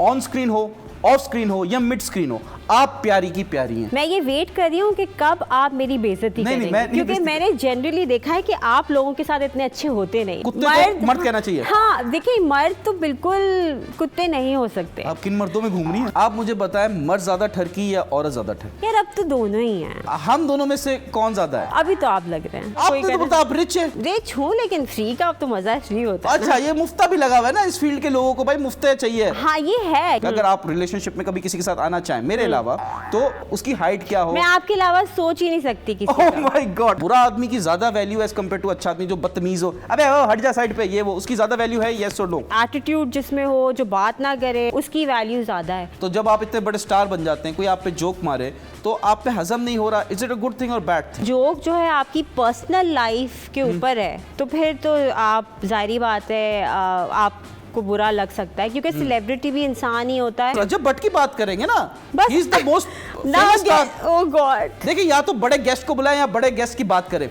On screen हो, of screen हो या मिड स्क्रीन हो, आप प्यारी की प्यारी हैं। मैं ये वेट कर रही हूँ कि कब आप मेरी बेइज्जती करेंगे, क्योंकि मैंने जनरली देखा है कि आप लोगों के साथ इतने अच्छे होते नहीं। कुत्ते को मर्द कहना चाहिए। हाँ देखिए, मर्द तो बिल्कुल कुत्ते नहीं हो सकते। आप किन मर्दों में घूम रही हैं? आप मुझे बताएं, मर्द ज्यादा ठरकी या औरत ज्यादा ठरकी? यार अब तो दोनों ही हैं। हम दोनों में से कौन ज्यादा है? अभी तो आप लग रहे हैं। आपने तो बताया आप रिच है। रिच हूँ, लेकिन फ्री का अब तो मजा फ्री होता है। अच्छा, ये मुफ्ता भी लगा हुआ है ना इस फील्ड के लोगों को, भाई मुफ्ते चाहिए। हाँ ये है। अगर आप रिलेशनशिप में कभी किसी के साथ आना चाहें मेरे अलावा, तो उसकी हाइट क्या हो? मैं आपके अलावा सोच ही नहीं सकती किसी का। ओह माय गॉड, बुरा आदमी की ज्यादा वैल्यू है एज कंपेयर टू अच्छा आदमी जो बदतमीज हो, अबे ओ हट जा साइड पे, ये वो, उसकी ज्यादा वैल्यू है? यस और नो? एटीट्यूड जिसमें हो, जो बात ना करे, उसकी वैल्यू ज्यादा है। तो जब आप इतने बड़े स्टार बन जाते हैं, कोई आप पे जोक मारे तो आप पे हजम नहीं हो रहा, is it a good thing or bad thing? Joke जो है आपकी पर्सनल लाइफ के ऊपर है, तो फिर तो आप, जाहिर बात है, आप को बुरा लग सकता है, क्योंकि सेलिब्रिटी भी इंसान ही होता है। रजब भट्ट की बात करेंगे ना, बस he is the most famous star. Oh God, देखिए, या तो बड़े गेस्ट को बुलाएं या बड़े गेस्ट की बात करें,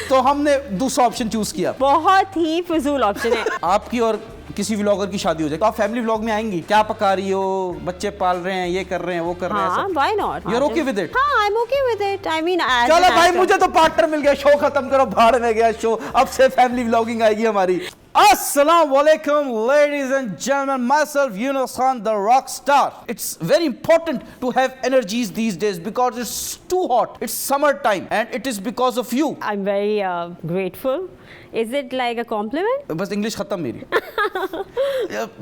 तो हमने दूसरा ऑप्शन चूज किया। बहुत ही फजूल ऑप्शन है। आपकी और किसी व्लॉगर की शादी हो जाए तो आप फैमिली व्लॉग में आएंगी? क्या पका रही हो, बच्चे पाल रहे हैं, ये कर रहे हैं, वो कर रहे हैं, हाँ, why not? You're okay with it? हाँ, I'm okay with it. I mean, चलो भाई, मुझे तो पार्टनर मिल गया, शो खत्म करो, भाड़ में गया शो, अब से फैमिली व्लॉगिंग आएगी हमारी। Assalamu alaikum, ladies and gentlemen, myself Yunus Khan, the rock star. It's very important to have energies these days because it's too hot. It's summer time and it is because of you. I'm very grateful. Is it like a compliment? बस English खत्म मेरी।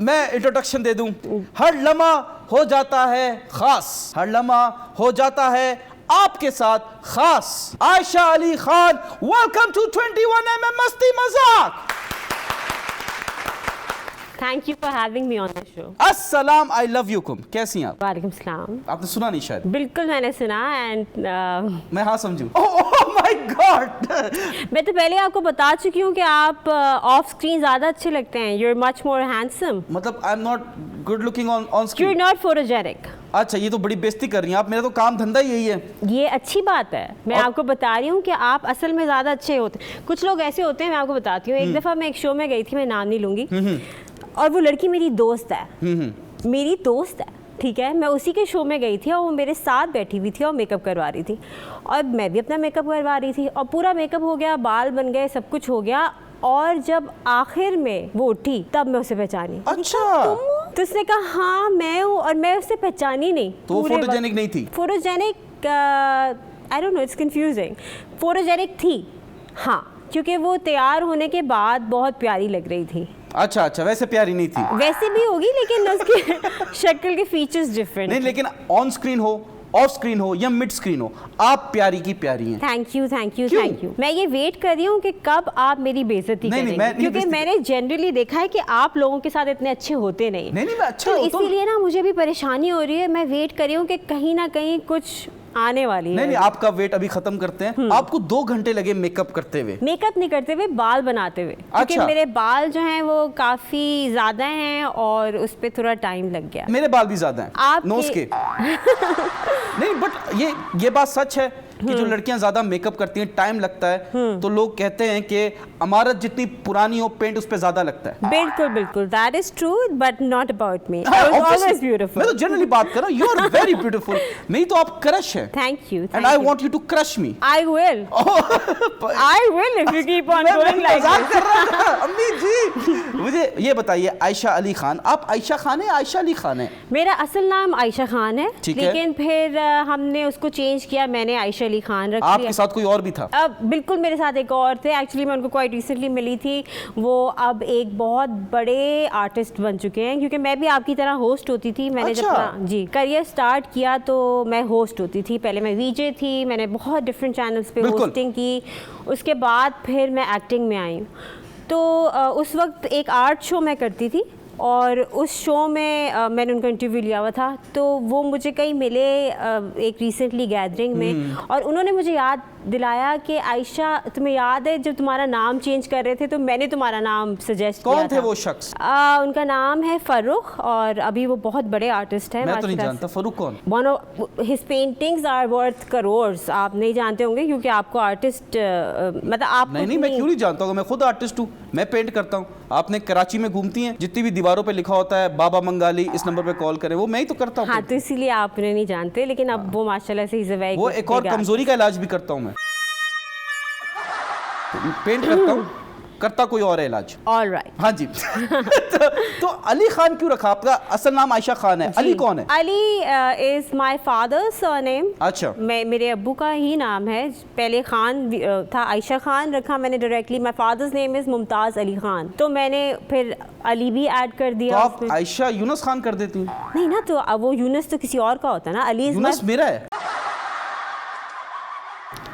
मैं introduction दे दूं। हर लम्हा हो जाता है खास, हर लम्हा हो जाता है आपके साथ खास। Ayesha Ali Khan, welcome to 21mm मस्ती मजाक। Thank you for having me on the show. अस्सलाम, आई लव यू कुम, कैसी हैं आप? वालेकुम सलाम। आपने सुना नहीं शायद? बिल्कुल मैंने सुना एंड मैं हाँ समझूं। ओह माय गॉड। मैं तो पहले आपको बता चुकी हूँ कि आप ऑफ स्क्रीन ज्यादा अच्छे लगते हैं। You're much more handsome. मतलब आई am not good looking on You're screen? not photogenic. अच्छा, ये तो बड़ी बेइज्जती कर रही हैं आप, मेरा तो काम धंधा ही यही है। ये अच्छी बात है। मैं आपको बता रही हूँ कि आप असल में ज़्यादा अच्छे होते हैं। कुछ लोग ऐसे होते हैं, मैं आपको बताती हूँ। एक दफ़ा मैं एक शो में गई थी, मैं नाम नहीं लूँगी, और वो लड़की मेरी दोस्त है, मेरी दोस्त है, ठीक है। मैं उसी के शो में गई थी और वो मेरे साथ बैठी हुई थी और मेकअप करवा रही थी, और मैं भी अपना मेकअप करवा रही थी, और पूरा मेकअप हो गया, बाल बन गए, सब कुछ हो गया, और जब आखिर में वो उठी तब मैं उसे पहचानी। अच्छा, तो उसने कहा हाँ मैं हूँ, और मैं उसे पहचानी नहीं। तो वो फोटोजेनिक नहीं थी? Photogenic, I don't no, it's confusing. Photogenic थी हाँ, क्योंकि वो तैयार होने के बाद बहुत प्यारी लग रही थी। अच्छा अच्छा, वैसे प्यारी नहीं थी? वैसे भी होगी, लेकिन उसके शक्ल के फीचर्स डिफरेंट। नहीं, लेकिन ऑन स्क्रीन हो, ऑफ स्क्रीन हो या मिड स्क्रीन हो, आप प्यारी की प्यारी हैं। Thank you thank you thank you. मैं ये वेट कर रही हूँ कि कब आप मेरी बेइज्जती करेंगे, क्योंकि मैंने जनरली देखा है कि आप लोगों के साथ इतने अच्छे होते नहीं। नहीं मैं अच्छा तो इसीलिए ना मुझे भी परेशानी हो रही है। मैं वेट कर रही हूँ कि कहीं ना कहीं कुछ आने वाली है। नहीं, आपका वेट अभी खत्म करते हैं। आपको 2 घंटे लगे मेकअप करते हुए? मेकअप नहीं करते हुए, बाल बनाते हुए। अच्छा। क्योंकि मेरे बाल जो हैं वो काफी ज्यादा हैं और उस पे थोड़ा टाइम लग गया। मेरे बाल भी ज्यादा हैं आपके... नोज के। नहीं, बट ये बात सच है कि जो लड़कियां ज्यादा मेकअप करती हैं, टाइम लगता है, तो लोग कहते हैं कि इमारत जितनी पुरानी हो, पेंट उस पे ज्यादा लगता है। बिल्कुल बिल्कुल, that is true, but not about me. I was always beautiful. मैं तो जनरली बात कर रहा हूं, यू आर वेरी ब्यूटीफुल। मेरी तो आप क्रश है। Thank you and I want you to crush me. I will, I will if you keep on going like this. अम्मी जी, मुझे ये बताइए, आयशा अली खान, आप आयशा खान है, आयशा अली खान है? मेरा असल नाम आयशा खान है, लेकिन फिर हमने उसको चेंज किया, मैंने आयशा अली खान रख लिया। आपके साथ कोई और भी था? बिल्कुल, मेरे साथ एक और थे। एक्चुअली मैं उनको क्वाइट रिसेंटली मिली थी। वो अब एक बहुत बड़े आर्टिस्ट बन चुके हैं, क्योंकि मैं भी आपकी तरह होस्ट होती थी। मैंने जब अपना करियर स्टार्ट किया तो मैं होस्ट होती थी। पहले मैं वीजे थी, मैंने बहुत डिफरेंट चैनल्स पे होस्टिंग की। उसके बाद फिर मैं एक्टिंग में आई। तो उस वक्त एक आर्ट शो मैं करती थी, और उस शो में मैंने उनका इंटरव्यू लिया हुआ था। तो वो मुझे कहीं मिले एक रिसेंटली गैदरिंग में, और उन्होंने मुझे याद दिलाया कि आयशा तुम्हें याद है जब तुम्हारा नाम चेंज कर रहे थे तो मैंने तुम्हारा नाम सजेस्ट किया कौन थे था। वो शख्स? उनका नाम है फर्रुख और अभी वो बहुत बड़े आर्टिस्ट हैं। मैं तो नहीं जानता फरूक कौन। One of his paintings are worth crores. आप नहीं जानते होंगे क्योंकि आपको आर्टिस्ट मतलब आप नहीं, मैं क्यों नहीं जानता हूँ, मैं खुद आर्टिस्ट हूँ, मैं पेंट करता हूँ। आपने कराची में घूमती हैं, जितनी भी दीवारों पे लिखा होता है बाबा मंगाली इस नंबर पे कॉल करें, वो मैं ही तो करता हूँ। हाँ, तो इसीलिए आप नहीं जानते, लेकिन अब वो माशाल्लाह से इज अ वेरी वो एक और कमजोरी का इलाज भी करता हूँ मैं, पेंट करता हूँ, करता कोई और है इलाज। ऑलराइट। हाँ जी। तो अली खान क्यों रखा? आपका असल नाम आयशा खान है, अली कौन है? Ali is my father's surname. अच्छा। मेरे अब्बू का ही नाम है, पहले खान था, आयशा खान रखा मैंने directly. My father's name is Mumtaz Ali Khan, तो मैंने फिर अली भी ऐड कर तो दिया। आप आयशा यूनुस खान कर देती हैं? नहीं ना, तो अब वो यूनुस तो किसी और का होता है ना, अली यूनुस मेरा है।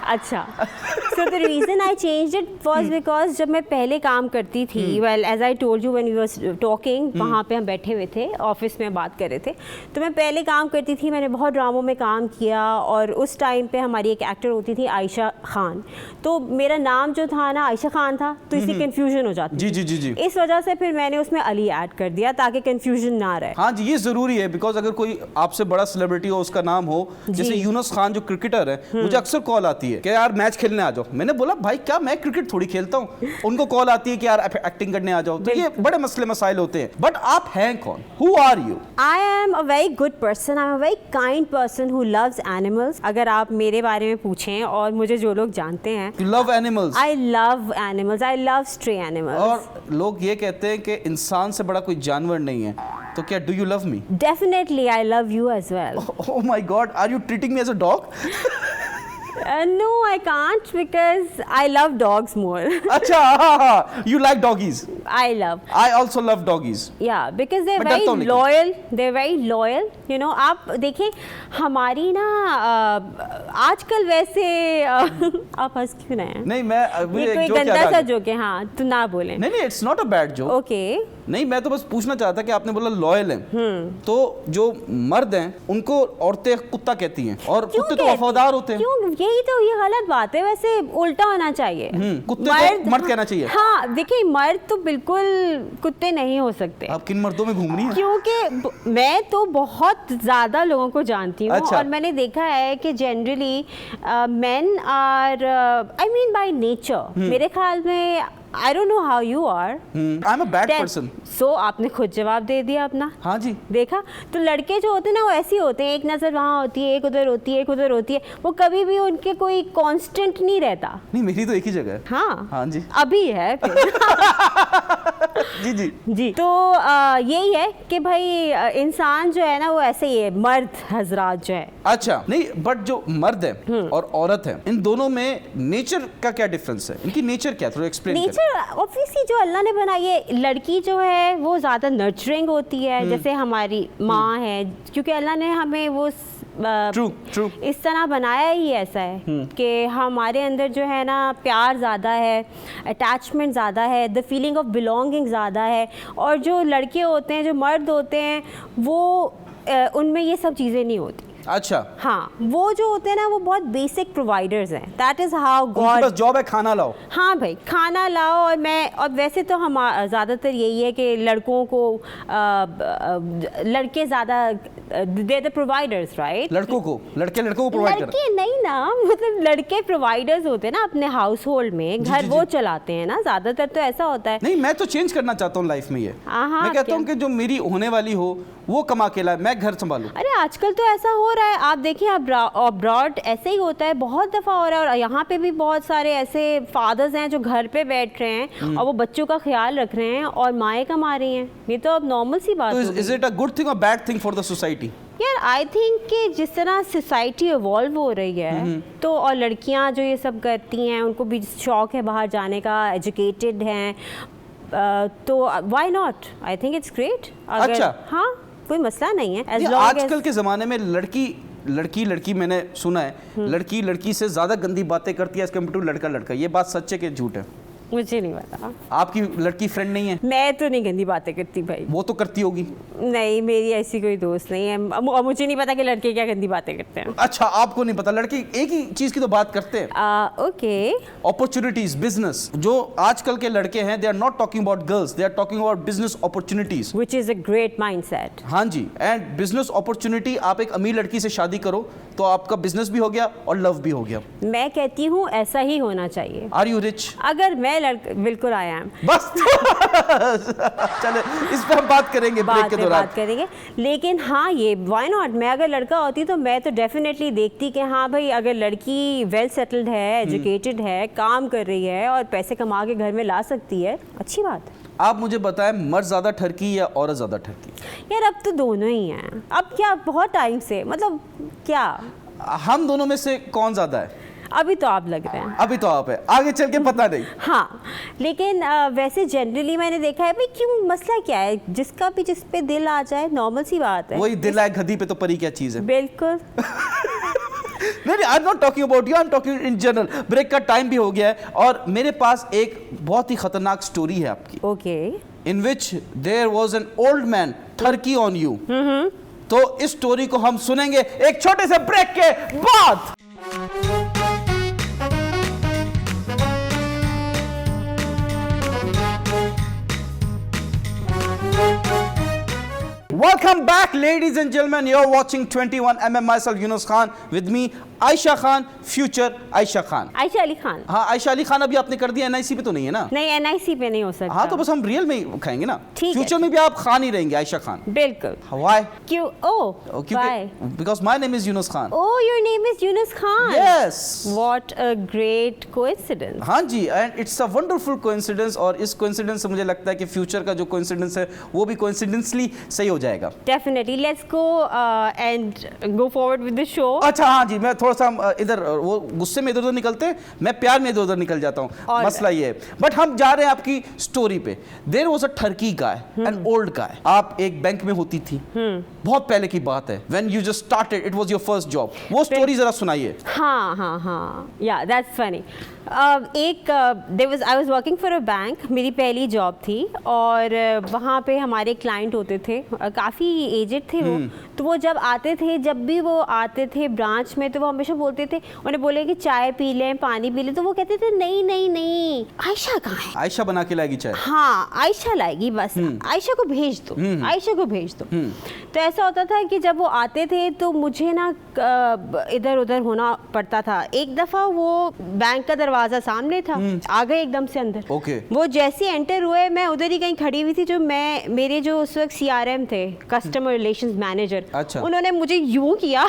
अच्छा, so the reason I changed it was because जब मैं पहले काम करती थी, well as I told you when we were talking, वहाँ पे हम बैठे हुए थे ऑफिस में बात कर रहे थे, तो मैं पहले काम करती थी, मैंने बहुत ड्रामों में काम किया और उस टाइम पे हमारी एक एक्टर होती थी आयशा खान, तो मेरा नाम जो था ना आयशा खान था, तो इसलिए कन्फ्यूजन हो जाती। जी जी जी जी। इस वजह से फिर मैंने उसमें अली ऐड कर दिया ताकि कन्फ्यूजन ना रहे। हाँ जी, ये जरूरी है, बिकॉज अगर कोई आपसे बड़ा सेलिब्रिटी हो, उसका नाम हो, जैसे यूनुस खान जो क्रिकेटर है, मुझे अक्सर कॉल आती है कि यार मैच खेलने आ जाओ। मैंने बोला भाई क्या मैं क्रिकेट थोड़ी खेलता हूँ। उनको कॉल आती है कि यार एक्टिंग करने आ जाओ, तो ये बड़े मसले मसाइल होते हैं। बट आप हैं कौन? Who are you? I am a very good person, I am a very kind person who loves animals. अगर आप मेरे बारे में पूछें और मुझे जो लोग जानते हैं, you love animals? I love animals, I love stray animals. और लोग ये कहते हैं कि इंसान से बड़ा कोई जानवर नहीं है, तो क्या do you love me? Definitely I love you as well. Oh my God, are you treating me as a dog? No, I can't because I love dogs more. अच्छा, हाँ, you like doggies? I love. I also love doggies. Yeah, because they're मैं डरता हूँ very लेकिन। loyal. They're very loyal. You know, आप देखें हमारी ना आजकल वैसे आप हंस क्यों रहे हैं? नहीं, मैं अभी ये एक कोई जोक याद गंदा आ सा गया। जोक है, हाँ, तो ना बोलें। नहीं, it's not a bad joke. Okay. नहीं, मैं तो बस पूछना चाहता कि आपने बोला लॉयल हैं, तो जो मर्द हैं उनको औरतें कुत्ता कहती हैं और कुत्ते तो वफादार होते हैं। क्यों? यही तो ये गलत बात है, वैसे उल्टा होना चाहिए। कुत्ते को मर्द कहना चाहिए। हाँ, देखिए मर्द तो बिल्कुल कुत्ते नहीं हो सकते। आप किन मर्दों में घूम रही हैं? क्योंकि मैं तो बहुत ज़्यादा लोगों को जानती हूँ। अच्छा। और मैंने देखा है कि generally men are I mean by nature, मेरे ख्याल में I don't know how you are. I am a bad person. So आपने खुद जवाब दे दिया अपना। हाँ जी। देखा, तो लड़के जो होते हैं ना वो ऐसे ही होते हैं, एक नज़र वहाँ होती है, एक उधर होती है, एक उधर होती है, वो कभी भी उनके कोई कांस्टेंट नहीं रहता। नहीं, मेरी तो एक ही जगह है। हाँ हाँ जी। अभी है फिर। जी जी जी, तो यही है कि भाई इंसान जो है ना वो ऐसे ही है, मर्द हजरात जो है। अच्छा, नहीं, बट जो मर्द है और औरत है, इन दोनों में नेचर का क्या डिफरेंस है? इनकी नेचर क्या, थोड़ा एक्सप्लेन करें। नेचर ऑब्वियसली जो अल्लाह ने बनाई है, लड़की जो है वो ज़्यादा नर्चरिंग होती है, जैसे हमारी माँ है, क्योंकि अल्लाह ने हमें वो ट्रू इस तरह बनाया ही ऐसा है कि हमारे अंदर जो है ना प्यार ज़्यादा है, अटैचमेंट ज़्यादा है, द फीलिंग ऑफ बिलोंगिंग ज़्यादा है। और जो लड़के होते हैं, जो मर्द होते हैं, वो उनमें ये सब चीज़ें नहीं होती। अच्छा। हाँ, वो जो होते हैं ना वो बहुत बेसिक प्रोवाइडर्स हैं। That is how God. बस जॉब है खाना लाओ। हाँ भाई, खाना लाओ। और वैसे तो हम ज़्यादातर यही है कि लड़कों को लड़के ज़्यादा दे द प्रोवाइडर्स, राइट? लड़कों को प्रोवाइड कर। लड़के नहीं ना, मतलब लड़के प्रोवाइडर्स होते हैं ना अपने हाउस होल्ड में, घर वो चलाते हैं ना, ज़्यादातर तो ऐसा होता है। नहीं, मैं तो चेंज करना चाहता हूँ लाइफ में ये। मैं कहता हूँ कि जो मेरी होने वाली हो वो कमा के लाए, मैं घर संभालूं। अरे आजकल तो ऐसा हो रहा है, आप देखिए अब्रॉड ऐसे ही होता है, बहुत दफ़ा हो रहा है। और यहाँ पे भी बहुत सारे ऐसे फादर्स हैं जो घर पे बैठ रहे हैं और वो बच्चों का ख्याल रख रहे हैं और माएँ कमा रही हैं। ये तो अब नॉर्मल सी बात है। Is it a good thing or bad thing for the society? यार आई थिंक कि जिस तरह सोसाइटी इवॉल्व हो रही है, तो और लड़कियां जो ये सब करती हैं, उनको भी शौक है बाहर जाने का, एजुकेटेड हैं, तो why not? I think it's great. अच्छा। हाँ, कोई मसला नहीं है। आजकल के ज़माने में लड़की मैंने सुना है, लड़की से ज़्यादा गंदी बातें करती है एज कम्पेयर टू लड़का। ये बात सच है कि झूठ है? मुझे नहीं पता। आपकी लड़की फ्रेंड नहीं है? मैं तो नहीं गंदी बातें करती भाई। वो तो करती होगी। नहीं, मेरी ऐसी कोई दोस्त नहीं है। मुझे नहीं पता कि लड़के क्या गंदी बातें करते हैं। अच्छा, आपको नहीं पता? लड़के एक ही चीज की तो बात करते हैं। ओके। Opportunities, business. जो आजकल के लड़के हैं, they are not talking about girls, they are talking about business opportunities, which is a great mindset. हाँ जी। एंड बिजनेस अपॉर्चुनिटी, आप एक अमीर लड़की से शादी करो तो आपका बिजनेस भी हो गया और लव भी हो गया। मैं कहती हूँ ऐसा ही होना चाहिए। Are you rich? अगर मैं बिल्कुल आई एम। बस चले, इस पे हम बात करेंगे ब्रेक के दौरान। बात करेंगे, लेकिन हाँ, ये व्हाई नॉट। मैं अगर लड़का होती तो मैं तो डेफिनेटली देखती कि हाँ भाई, अगर लड़की वेल सेटल्ड है, एजुकेटेड है, काम कर रही है और पैसे कमा के घर में ला सकती है, अच्छी बात है। आप मुझे बताएं, मर्द ज्यादा ठरकी या औरत ज्यादा ठरकी? यार अब तो दोनों ही हैं। अब क्या, बहुत टाइम से, मतलब क्या, हम दोनों में से कौन ज्यादा है? अभी तो आप लग रहे हैं। अभी तो आप है, आगे चल के पता नहीं। हाँ, लेकिन वैसे जनरली मैंने देखा है भाई, क्यों, मसला क्या है, जिसका भी जिस पे दिल आ जाए, नॉर्मल सी बात है। वही दिल आए गधी पे तो परी क्या चीज है। बिल्कुल। नहीं, I am not talking about you, I am talking in general. Break का टाइम भी हो गया है और मेरे पास एक बहुत ही खतरनाक स्टोरी है आपकी। Okay. In which there was an old man ठरकी ऑन यू। तो इस स्टोरी को हम सुनेंगे एक छोटे से ब्रेक के बाद। Welcome back, ladies and gentlemen. You're watching 21mm. Myself, Yunus Khan. With me, Ayesha Khan, future Ayesha Khan. Ayesha Ali Khan. हाँ, आयशा अली खान अभी आपने कर दिया, एनआईसी पे तो नहीं है ना? नहीं, एनआईसी पे नहीं हो सकता। हाँ, तो बस हम रियल में ही खाएंगे ना। ठीक फ्यूचर में भी आप खान ही रहेंगे, आयशा खान। बिल्कुल। Why? क्यों? Why? Because my name is Yunus Khan. Oh, your name is Yunus Khan. Yes. What a great coincidence. हाँ जी, and it's a wonderful coincidence। और इस coincidence से मुझे लगता है कि फ्यूचर का जो coincidence है वो भी coincidentally सही हो जाएगा। Definitely. Let's go and go forward with the show. अच्छा, हाँ जी, मैं थोड़ा सा इधर वो गुस्से में इधर उधर निकलते हैं, मैं प्यार में इधर उधर निकल जाता हूँ। मसला ये है, बट हम जा रहे हैं आपकी स्टोरी पे। देयर वाज अ ठरकी गाय, एन ओल्ड गाय। आप एक बैंक में होती थी, बहुत पहले की बात है। When you just started, it was your first job. वो स्टोरी जरा सुनाइए। हाँ, या that's funny. I was working for a bank. मेरी पहली जॉब थी और वहाँ पे हमारे क्लाइंट होते थे, काफ़ी एजेड थे वो। तो वो जब आते थे, जब भी वो आते थे ब्रांच में, तो वो हमेशा बोलते थे, उन्हें बोले कि चाय पी लें, पानी पी लें, तो वो कहते थे नहीं नहीं नहीं, आयशा कहाँ है? आयशा बना के लाएगी चाय। हाँ, आयशा लाएगी, बस आयशा को भेज दो, आयशा को भेज दो। तो ऐसा होता था कि जब वो आते थे तो मुझे ना इधर उधर होना पड़ता था। एक दफ़ा वो बैंक का दरवाजा सामने था, आ गए एकदम से अंदर। वो जैसे एंटर हुए, मैं उधर ही कहीं खड़ी हुई थी। जो मेरे जो उस वक्त CRM थे, कस्टमर रिलेशंस मैनेजर, उन्होंने मुझे यूं किया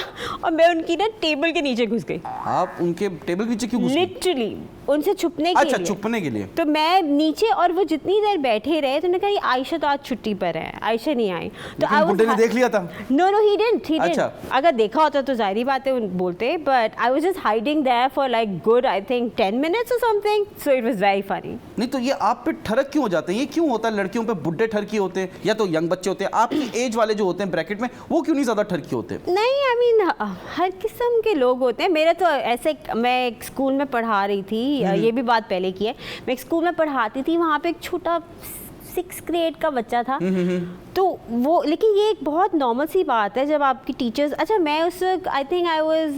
और मैं उनकी ना टेबल के नीचे घुस गई। आप उनके टेबल के नीचे क्यों घुस गई? लिटरली उनसे छुपने के लिए। अच्छा, छुपने के लिए। तो मैं नीचे, और वो जितनी देर बैठे रहे तो उन्होंने कहा आयशा तो आज छुट्टी पर है, आयशा नहीं आई। तो बुड्ढे ने देख लिया था? No, he didn't. अच्छा। अगर देखा होता तो जाहिर बात है बोलते, but I was just hiding there for like good, I think 10 minutes or something, so it was very funny. नहीं तो ये आप पे ठरक क्यों हो जाते हैं? ये क्यों होता है? लड़कियों पे बुड्ढे ठरकी होते हैं या तो यंग बच्चे होते हैं? आपकी एज वाले जो होते हैं ब्रैकेट में, वो क्यों नहीं ज्यादा ठरकी होते? नहीं, आई मीन हर किस्म के लोग होते हैं। मेरा तो ऐसे, मैं एक स्कूल में पढ़ा रही थी, ये भी बात पहले की है। मैं एक स्कूल में पढ़ाती थी, वहाँ पे एक छोटा 6th ग्रेड का बच्चा था। तो वो, लेकिन ये एक बहुत नॉर्मल सी बात है जब आपकी टीचर्स, अच्छा मैं उस वक्त I think I was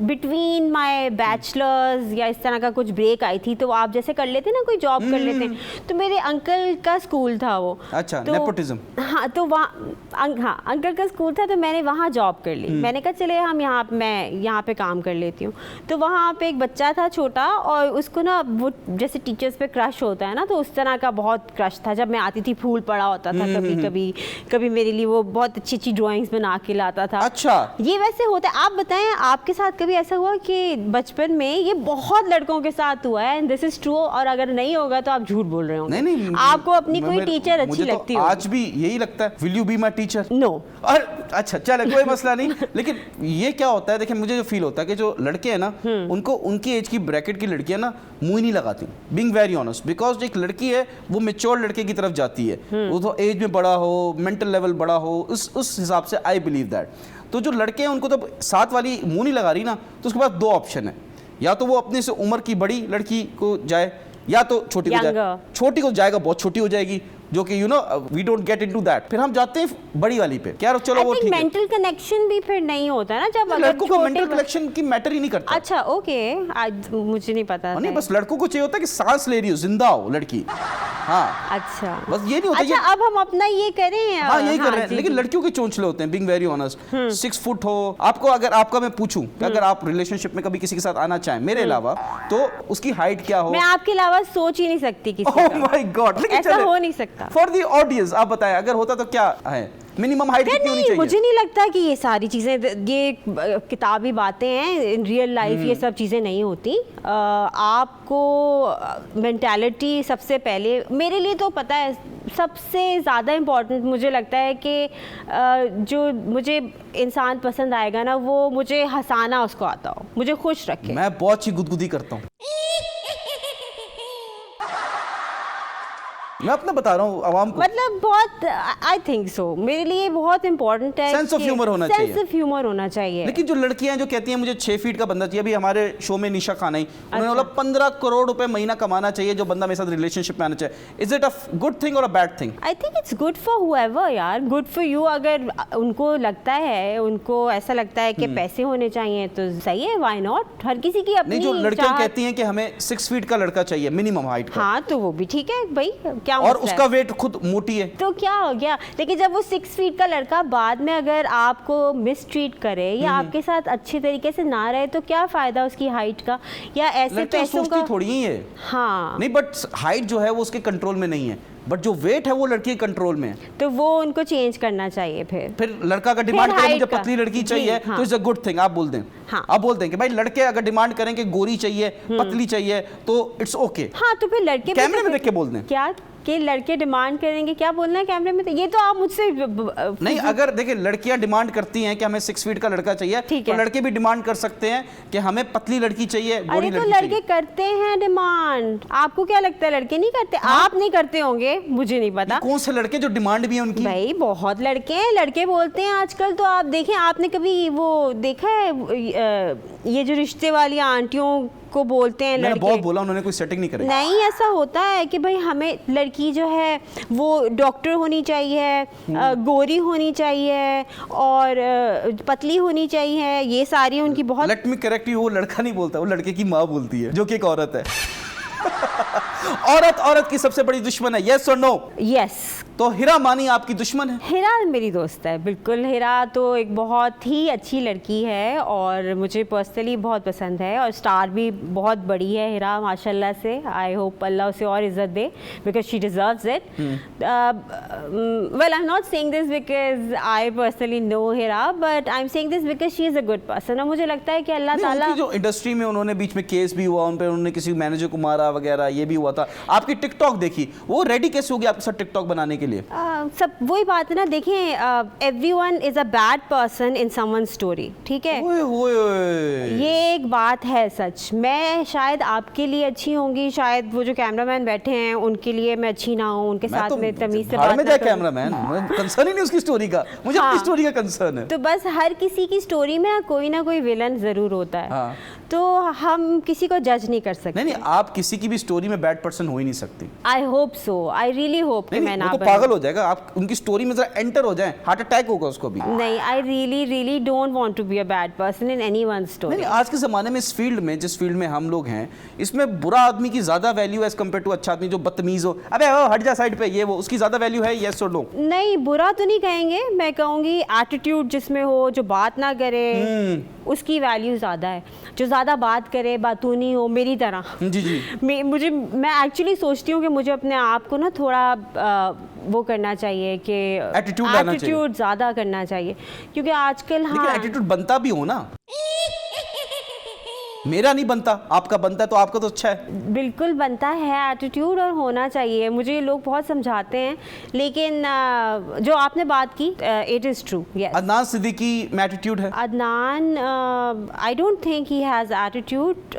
between my bachelors या इस तरह का कुछ ब्रेक आई थी। तो आप जैसे कर लेते ना, कोई जॉब कर लेते, तो मेरे अंकल का स्कूल था वो। अच्छा, तो नेपोटिज्म। हाँ, तो वहाँ हाँ, अंकल का स्कूल था, तो मैंने वहाँ जॉब कर ली। मैंने कहा चले मैं यहाँ पे काम कर लेती हूँ। तो वहाँ पे एक बच्चा था छोटा, और उसको ना वो जैसे टीचर्स पे क्रश होता है ना, तो उस तरह का बहुत क्रश था। जब मैं आती थी फूल पड़ा होता था, कभी मेरे लिए वो बहुत अच्छी अच्छी ड्राइंग्स बना के लाता था। अच्छा, ये वैसे होता है। आप बताएं, आपके साथ कभी ऐसा हुआ कि बचपन में? ये बहुत लड़कों के साथ हुआ है, एंड दिस इज ट्रू। और अगर नहीं होगा तो आप झूठ बोल रहे होंगे। नहीं, आपको अपनी कोई टीचर अच्छी लगती है? आज भी यही लगता है, will you be my teacher? No. अच्छा, चले, कोई मसला नहीं। लेकिन ये क्या होता है, देखिए मुझे जो फील होता है कि जो लड़के हैं ना, उनको उनकी एज की ब्रैकेट की लड़कियां ना मुंह ही नहीं लगाती, बीइंग वेरी ऑनेस्ट। बिकॉज एक लड़की है वो मैच्योर लड़के की तरफ जाती है, वो तो एज में बड़ा हो, मेंटल लेवल बड़ा हो, उस हिसाब से आई बिलीव दैट। तो जो लड़के हैं उनको तो साथ वाली मुंह नहीं लगा रही ना, तो उसके पास 2 ऑप्शन है। या तो वो अपने से उम्र की बड़ी लड़की को जाए, या तो छोटी को Younger. छोटी को जाएगा, बहुत छोटी हो जाएगी, जो कि we don't get into that. फिर हम जाते हैं बड़ी वाली पे, क्या चलो वो ठीक है। मेंटल कनेक्शन भी फिर नहीं होता ना जब अगर लड़कों को छोटे मेंटल कनेक्शन की मैटर ही नहीं करता। अच्छा ओके, आज मुझे नहीं पता नहीं, था। बस लड़कों को चाहिए होता है कि सांस ले रही हो, जिंदा हो लड़की। हाँ, अच्छा बस ये नहीं होता। अच्छा, अब हम अपना ये करें। हाँ, यही कर रहे हैं, जी, लेकिन जी। लड़कियों के चोंचले होते हैं, बीइंग वेरी ऑनेस्ट। 6 फुट हो, आपको अगर आपका मैं पूछूं कि अगर आप रिलेशनशिप में कभी किसी के साथ आना चाहें मेरे अलावा, तो उसकी हाइट क्या हो? मैं आपके अलावा सोच ही नहीं सकती किसी ओह का। माय गॉड, लेकिन ऐसा हो नहीं सकता। फॉर द ऑडियंस आप बताएं, अगर होता तो क्या है मिनिमम हाइट खैर कितनी होनी नहीं, चाहिए? मुझे नहीं लगता कि ये सारी चीज़ें, ये किताबी बातें हैं, इन रियल लाइफ ये सब चीज़ें नहीं होती। आपको मेंटालिटी सबसे पहले, मेरे लिए तो पता है सबसे ज़्यादा इम्पोर्टेंट मुझे लगता है कि जो मुझे इंसान पसंद आएगा ना, वो मुझे हंसाना उसको आता हो, मुझे खुश रखे। मैं बहुत अच्छी गुदगुदी करता हूँ। मैं अपना बता रहा हूँ आवाम को, मतलब बहुत, आई थिंक सो, मेरे लिए बहुत इंपॉर्टेंट है। Sense of humor होना चाहिए। सेंस ऑफ ह्यूमर होना चाहिए। लेकिन जो लड़कियां जो कहती हैं मुझे 6 फीट का बंदा चाहिए, अभी हमारे शो में निशा खाना ही उन्होंने बोला 15 करोड़ रुपए महीना कमाना चाहिए जो बंदा मेरे साथ रिलेशनशिप में आना चाहिए। Is it a good thing or a bad thing? I think it's good for whoever यार, गुड फॉर यू। अगर उनको लगता है, उनको ऐसा लगता है कि पैसे होने चाहिए तो सही है, व्हाई नॉट। हर किसी की अपनी नहीं, जो लड़कियां चाहत। कहती हैं कि हमें 6 फीट का लड़का चाहिए मिनिमम हाइट का, हाँ तो वो भी ठीक है भाई, क्या और मसला उसका है? वेट खुद मोटी है, तो क्या हो गया? लेकिन जब वो 6 फीट का लड़का बाद में अगर आपको मिस ट्रीट करे या आपके साथ अच्छे तरीके से ना रहे, तो क्या फायदा उसकी हाइट का या ऐसे लड़कियां पैसों सोचती का? थोड़ी ही है। हाँ, नहीं, बट हाइट जो है वो उसके कंट्रोल में नहीं है, बट जो वेट है वो लड़की के कंट्रोल में है। तो वो उनको चेंज करना चाहिए फिर। लड़का अगर डिमांड करे height मुझे का। पतली लड़की जी, चाहिए, हाँ। तो इट्स अ गुड थिंग, आप बोल दें। हाँ। आप बोल दें कि भाई लड़के अगर डिमांड करें कि गोरी चाहिए, पतली चाहिए, तो इट्स ओके। हाँ तो फिर लड़के भी कैमरे तो में फिर- देख के बोल दें। क्या कि लड़के डिमांड करेंगे, क्या बोलना है कैमरे में? तो ये तो आप मुझसे नहीं, अगर देखिए लड़कियां डिमांड करती हैं कि हमें 6 फीट का लड़का चाहिए, ठीक तो है। लड़के भी डिमांड कर सकते हैं कि हमें पतली लड़की चाहिए, गोरी अरे तो लड़की लड़के चाहिए। करते हैं डिमांड, आपको क्या लगता है लड़के नहीं करते? आप नहीं करते होंगे, मुझे नहीं पता। कौन से लड़के जो डिमांड भी है उनकी? भाई बहुत लड़के हैं, लड़के बोलते हैं आजकल। तो आप देखें, आपने कभी वो देखा है ये जो रिश्ते वाली आंटियों को बोलते हैं मैंने लड़के? बहुत बोला, उन्होंने कोई सेटिंग नहीं करी। नहीं, ऐसा होता है कि भाई हमें लड़की जो है वो डॉक्टर होनी चाहिए, गोरी होनी चाहिए और पतली होनी चाहिए, ये सारी उनकी बहुत। लेट मी करेक्ट यू, वो लड़का नहीं बोलता, वो लड़के की माँ बोलती है, जो कि एक औरत है। औरत की सबसे बड़ी दुश्मन है, यस और नो? यस। तो हिरा मानी आपकी दुश्मन है? हिरा मेरी दोस्त है, बिल्कुल। हिरा तो एक बहुत ही अच्छी लड़की है और मुझे पर्सनली बहुत पसंद है, और स्टार भी बहुत बड़ी है हिरा माशाल्लाह से। आई होप अल्लाह उसे और इज्जत दे, because she deserves it. Well, I am not saying this because I personally know Hira, but I am saying this because she is a good person. और मुझे लगता है कि अल्लाह नहीं, ताला उनकी जो इंडस्ट्री में उन्होंने बीच में केस भी हुआ, उन पे उन्होंने किसी मैनेजर को मारा वगैरह, ये भी हुआ था। आपकी टिकटॉक देखी, वो रेडी कैसे होगी आपके साथ टिकटॉक बनाने के लिए? सब वही बात है ना, देखें, everyone is a bad person in someone story, ठीक है? ओए होए होए। ये एक बात है सच। मैं शायद आपके लिए अच्छी होंगी, शायद वो जो कैमरामैन बैठे हैं उनके लिए मैं अच्छी ना हूँ, उनके साथ में तमीज से भाड़ बात में ना जाए करूं। कैमरामैन, कंसर्न ही नहीं उसकी स्टोरी का, मुझे अपनी हाँ। स्टोरी का कंसर्न है। तो बस हर किसी की स्टोरी में ना कोई विलन जरूर होता है। हाँ। तो हम किसी को जज नहीं कर सकते। नहीं, आप किसी की भी स्टोरी में बैड पर्सन हो ही नहीं सकती। I hope so, I really hope कि मैं नहीं, ना वो तो पागल हो जाएगा, आप उनकी स्टोरी में जरा एंटर हो जाएं, हार्ट अटैक होगा उसको भी। नहीं, I really don't want to be a bad person in anyone's story. नहीं, आज के ज़माने में इस फील्ड में, जिस फील्ड में हम लोग हैं, इसमें बुरा आदमी की ज़्यादा वैल्यू एज कम्पेयर टू अच्छा आदमी जो बदतमीज़ हो, अबे ओ हट जा साइड पे, ये वो, उसकी ज़्यादा वैल्यू है, यस और नो? नहीं, बुरा तो नहीं कहेंगे, मैं कहूँगी एटीट्यूड जिसमें हो, जो बात ना करे, उसकी वैल्यू ज़्यादा है। जो ज़्यादा बात करे, बातूनी हो, मेरी तरह। जी जी। मैं एक्चुअली सोचती हूँ कि मुझे अपने आप को ना थोड़ा वो करना चाहिए कि Attitude लाना चाहिए। एटीट्यूड ज़्यादा करना चाहिए, क्योंकि आजकल लेकिन हाँ एटीट्यूड बनता भी हो ना, मेरा नहीं बनता, आपका बनता है, तो आपका तो अच्छा है। बिल्कुल बनता है एटीट्यूड, और होना चाहिए। मुझे लोग बहुत समझाते हैं, लेकिन जो आपने बात की, it is true. Yes, Adnan Siddiqui में एटीट्यूड है? Adnan, I don't think he has attitude.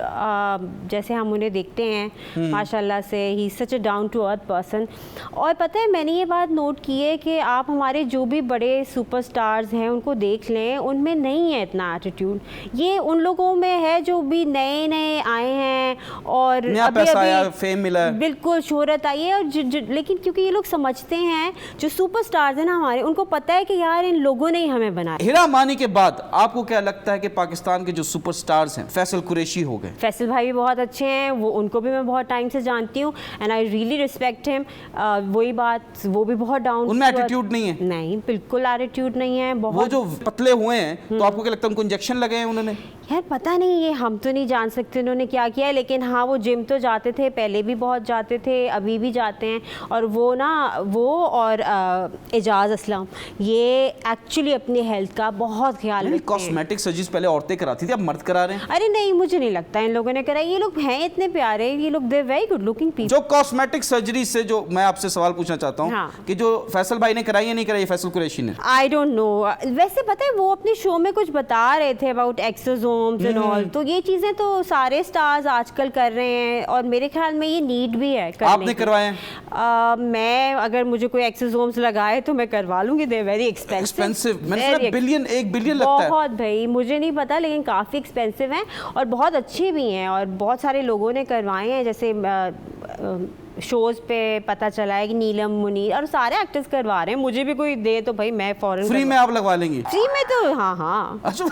जैसे हम उन्हें देखते हैं माशाल्लाह से, he is such a down to earth person. और पता है, मैंने ये बात नोट की है कि आप हमारे जो भी बड़े सुपरस्टार्स हैं उनको देख लें, उनमें नहीं है इतना एटीट्यूड। ये उन लोगों में है जो भी नए नए आए हैं और नया अभी पैसा आया, अभी फेम मिला है। बिल्कुल शोहरत आई है। और लेकिन क्योंकि ये लोग समझते हैं, जो सुपरस्टार्स हैं ना हमारे, उनको पता है कि यार इन लोगों ने ही हमें बनाया। हिरा मानी के बाद आपको क्या लगता है कि पाकिस्तान के जो सुपरस्टार्स हैं, फैसल कुरैशी हो गए, फैसल भाई भी बहुत अच्छे हैं, वो उनको भी मैं बहुत टाइम से जानती हूँ and I really respect him. वही बात, वो भी बहुत डाउन, उनमें एटीट्यूड नहीं है? नहीं, बिल्कुल एटीट्यूड नहीं है। वो बहुत, जो पतले हुए हैं तो आपको क्या लगता है उनको इंजेक्शन लगे हैं उन्होंने? यार पता नहीं, ये हम तो नहीं जान सकते उन्होंने क्या किया है, लेकिन हाँ वो जिम तो जाते थे, पहले भी बहुत जाते थे, अभी भी जाते हैं। और वो ना, वो और एजाज असलम ये एक्चुअली अपनी हेल्थ का बहुत ख्याल रखते हैं। कॉस्मेटिक सर्जरीज पहले औरतें कराती थी, अब मर्द करा रहे हैं। अरे नहीं, मुझे नहीं लगता इन लोगों ने कराई। ये लोग हैं इतने प्यारे, ये लोग they very good looking people. जो कॉस्मेटिक सर्जरी से, जो मैं आपसे सवाल पूछना चाहता हूँ हाँ। कि जो फैसल भाई ने कराई है, नहीं कराई फैसल कुरैशी ने? आई डोंट नो। वैसे पता है वो अपने शो में कुछ बता रहे थे अबाउट एक्सोसोम्स एंड ऑल, तो ये चीजें तो सारे स्टार्स आजकल कर रहे हैं और मेरे ख्याल में ये नीड भी है करने आपने की। करवाए हैं? मैं अगर मुझे कोई एक्सोसोम्स लगाए तो मैं करवा लूंगी। They very expensive. मैंने सुना बिलियन, 1 बिलियन लगता है। बहुत भाई, मुझे नहीं पता, लेकिन काफ़ी एक्सपेंसिव हैं और बहुत अच्छे भी हैं और बहुत सारे लोगों ने करवाए हैं। जैसे शोज पे पता चला है कि नीलम मुनीर और सारे एक्टर्स करवा रहे हैं। मुझे भी कोई दे तो भाई मैं फॉरन फ्री में आप लगवा लेंगी? फ्री में तो हाँ हाँ, अच्छा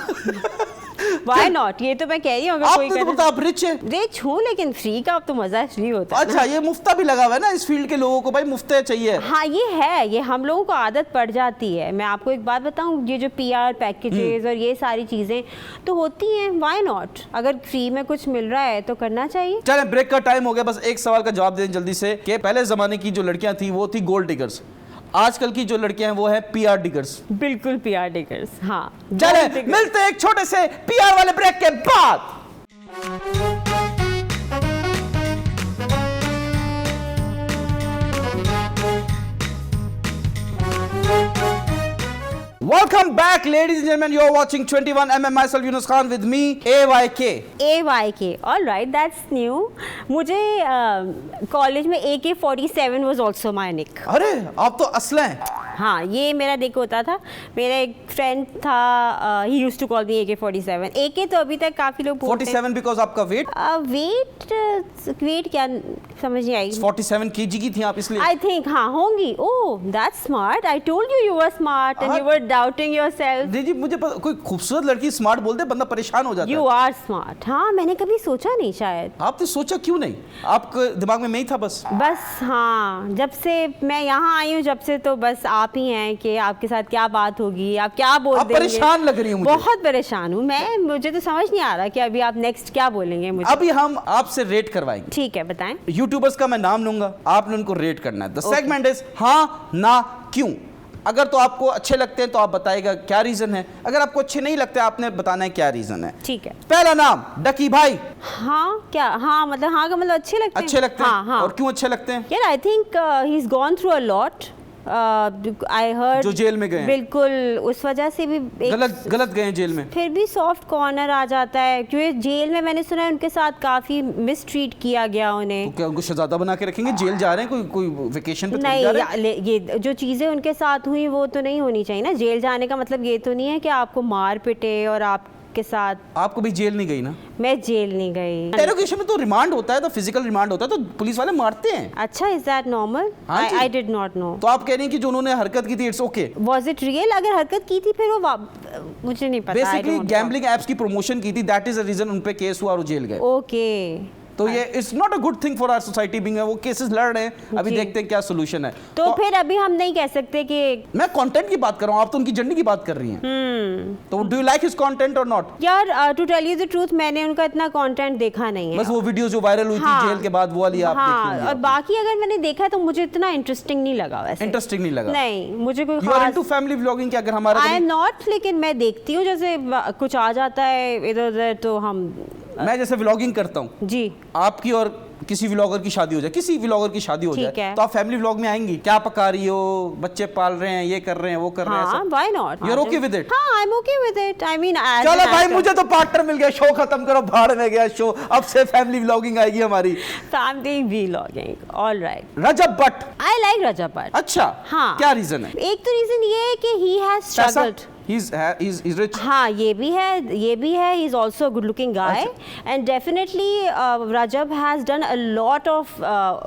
व्हाई नॉट। ये तो मैं कह रही हूँ अगर कोई आपने तो बताया आप रिच है। रिच हूँ, लेकिन फ्री का अब तो मजा फ्री होता है। अच्छा, ये मुफ्ता भी लगा हुआ है ना इस फील्ड के लोगों को, भाई मुफ्त चाहिए। हाँ ये है, ये हम लोगों को आदत पड़ जाती है। मैं आपको एक बात बताऊं, ये जो PR पैकेजेस और ये सारी चीज़ें तो होती हैं, व्हाई नॉट। अगर फ्री में कुछ मिल रहा है तो करना चाहिए। चलें, ब्रेक का टाइम हो गया, बस एक सवाल का जवाब दें जल्दी से कि पहले जमाने की जो लड़कियां थी वो थी गोल्ड डिगर्स, आजकल की जो लड़कियां हैं वो है PR डिगर्स। बिल्कुल PR डिगर्स, हाँ। चलें, मिलते हैं एक छोटे से PR वाले ब्रेक के बाद। Welcome back, ladies and gentlemen. You're watching 21mm. Myself Yunus Khan with me, AYK. AYK. All right, that's new. मुझे कॉलेज में AK-47 was also my nick. अरे आप तो असला हैं। हाँ, ये मेरा निक होता था। मेरा एक फ्रेंड था, he used to call me AK-47. AK तो अभी तक काफी लोग बोलते हैं। 47 बिकॉज आपका वेट? वेट क्या समझ नहीं आई। 47 kg की थी आप इसलिए? आई थिंक हाँ होंगी। Oh that's smart. I told you you were smart and you were doubting yourself. जी मुझे पता, कोई खूबसूरत लड़की स्मार्ट बोलते बंदा परेशान हो जाता है। You are smart. हाँ, मैंने कभी सोचा नहीं शायद। आपने सोचा क्यों नहीं? आपके दिमाग में नहीं था बस? हाँ, जब से मैं यहाँ आई हूँ, जब से तो बस आप ही हैं कि आपके साथ क्या बात होगी, आप क्या बोल देंगे। परेशान लग रही हूँ। बहुत परेशान हूँ मैं। मुझे तो समझ नहीं आ रहा कि अभी आप नेक्स्ट क्या बोलेंगे मुझे। अभी हम आपसे रेट करवाएंगे। ठीक है, बताएं। यूट्यूबर्स का मैं नाम लूंगा, आपने उनको रेट करना है। द सेगमेंट इज हाँ ना क्यों। अगर तो आपको अच्छे लगते हैं तो आप बताइएगा क्या रीजन है, अगर आपको अच्छे नहीं लगते आपने बताना है क्या रीजन है। ठीक है। पहला नाम डकी भाई। हाँ क्या? हाँ मतलब हाँ का मतलब अच्छे लगते हैं। अच्छे लगते हैं। हाँ, हाँ। और क्यों अच्छे लगते हैं? यार I think he is gone through a lot. I heard जो जेल में गए हैं। बिल्कुल, उस वजह से भी गलत गए हैं जेल में। फिर भी सॉफ्ट कॉर्नर आ जाता है, क्योंकि जेल में मैंने सुना है उनके साथ काफी मिसट्रीट किया गया उन्हें। तो क्या उनको शहजादा बना के रखेंगे? जेल जा रहे हैं, कोई वेकेशन पे नहीं, जा रहे हैं? ये जो चीजें उनके साथ हुई वो तो नहीं होनी चाहिए ना। जेल जाने का मतलब ये तो नहीं है कि आपको मार पिटे और आपके साथ। आपको भी जेल नहीं गई ना? मैं जेल नहीं गई। इंटेरोगेशन में तो रिमांड होता है, तो फिजिकल रिमांड होता है, तो पुलिस वाले मारते हैं। अच्छा, is that normal? I did not know. तो आप कह रही हैं कि जो उन्होंने हरकत की थी it's okay? Was it real? अगर हरकत की थी फिर वो मुझे नहीं पता। बेसिकली गैम्बलिंग एप्स की प्रमोशन की थी, दैट इज द रीजन उन पे केस हुआ और जेल गए। ओके। तो ये it's not a good thing for our society being है। वो केसेस लड़ रहे हैं, अभी देखते हैं क्या सोल्यूशन है। तो फिर अभी हम नहीं कह सकते कि मैं कंटेंट की बात कर रहा हूँ, आप तो उनकी जर्नी की बात कर रही हैं। तो do you like his content और नॉट? यार to tell you the truth, मैंने उनका इतना कंटेंट देखा नहीं है। बस वो वीडियो जो वायरल हुई थी जेल के बाद वो वाली आप देखी होंगी। और बाकी अगर मैंने देखा तो मुझे इतना इंटरेस्टिंग नहीं लगा। वैसे इंटरेस्टिंग नहीं लगा? नहीं, मुझे कोई you are into family vlogging क्या? अगर हमारा आई एम नॉट, लेकिन मैं देखती हूँ जैसे कुछ आ जाता है इधर उधर तो हम। मैं जैसे व्लॉगिंग करता हूँ जी, आपकी और किसी व्लॉगर की शादी हो जाए, किसी व्लॉगर की शादी हो जाए, तो आप फैमिली व्लॉग में आएंगी? क्या पका रही हो, बच्चे पाल रहे हैं, ये कर रहे हैं, वो कर रहे हैं, हाँ, why not? You are okay with it? हाँ, I am okay with it. I mean चलो भाई, मुझे तो पार्टनर मिल गया, शो खत्म करो, भाड़ में गया शो, अब से फैमिली व्लॉगिंग आएगी हमारी। Family vlogging, alright. Rajab Butt. I like Rajab Butt. अच्छा, हाँ। क्या रीजन है? एक तो रीजन ये है कि he has struggled. he's rich. हाँ ये भी है he is also a good looking guy and definitely Rajab has done a lot of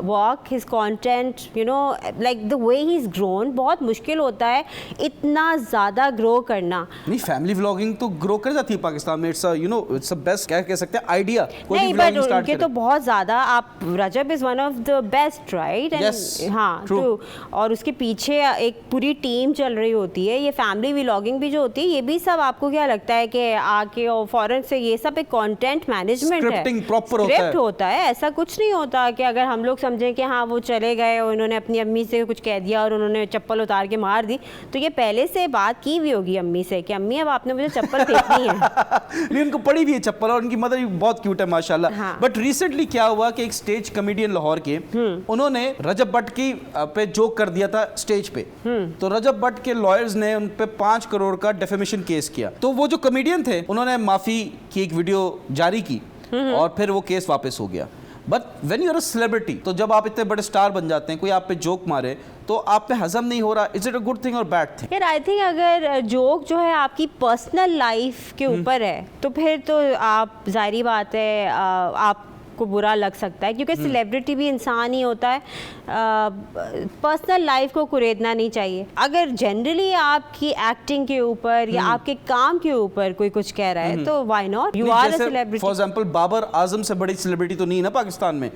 work, his content, you know, like the way he's grown, बहुत मुश्किल होता है इतना ज़्यादा ग्रो करना। नहीं, फैमिली व्लॉगिंग तो ग्रो कर जाती है पाकिस्तान में, it's you know it's a best, क्या कह सकते हैं, आइडिया। नहीं बट उनके तो बहुत ज़्यादा, आप Rajab is one of the best right and हाँ तो और उसके पीछे एक पूरी टीम चल रही होती है। ये फैमिली व्लॉगिंग भी जो होती है, ये भी सब आपको क्या लगता है कि आके और फॉरेन से ये सब एक कंटेंट मैनेजमेंट है, स्क्रिप्टिंग प्रॉपर स्क्रिप्ट होता है। ऐसा कुछ नहीं होता कि अगर हम लोग समझें कि हाँ वो चले गए और उन्होंने अपनी अम्मी से कुछ कह दिया और उन्होंने चप्पल उतार के मार दी, तो ये पहले से बात की हुई होगी अम्मी से कि अम्मी अब आपने मुझे चप्पल फेंकनी है। नहीं, उनको पड़ी भी है चप्पल और उनकी मदर भी बहुत क्यूट है माशाल्लाह। हाँ। बट रिसेंटली क्या हुआ कि एक स्टेज कॉमेडियन लाहौर के, उन्होंने रजब भट्ट की पे जोक कर दिया था स्टेज पे, तो रजब भट्ट के लॉयर्स ने उन पे 5 करोड़ का डेफेमेशन केस किया। तो वो जो कॉमेडियन थे उन्होंने माफी की एक वीडियो जारी की और फिर वो केस वापस हो गया। But when you are a celebrity, तो जब आप इतने बड़े स्टार बन जाते हैं, कोई आप पे जोक मारे तो आप पे हजम नहीं हो रहा, is it a good thing or bad thing? यार आई थिंक अगर जोक जो है आपकी पर्सनल लाइफ के ऊपर है तो फिर तो आप जाहिर बात है आपको बुरा लग सकता है, क्योंकि सेलिब्रिटी भी इंसान ही होता है। पर्सनल लाइफ को कुरेदना नहीं चाहिए। अगर जनरली आपकी एक्टिंग के ऊपर या आपके काम के ऊपर कोई कुछ कह रहा है तो why not, you are a celebrity. For example Babar Azam से बड़ी सेलिब्रिटी तो नहीं है ना पाकिस्तान में,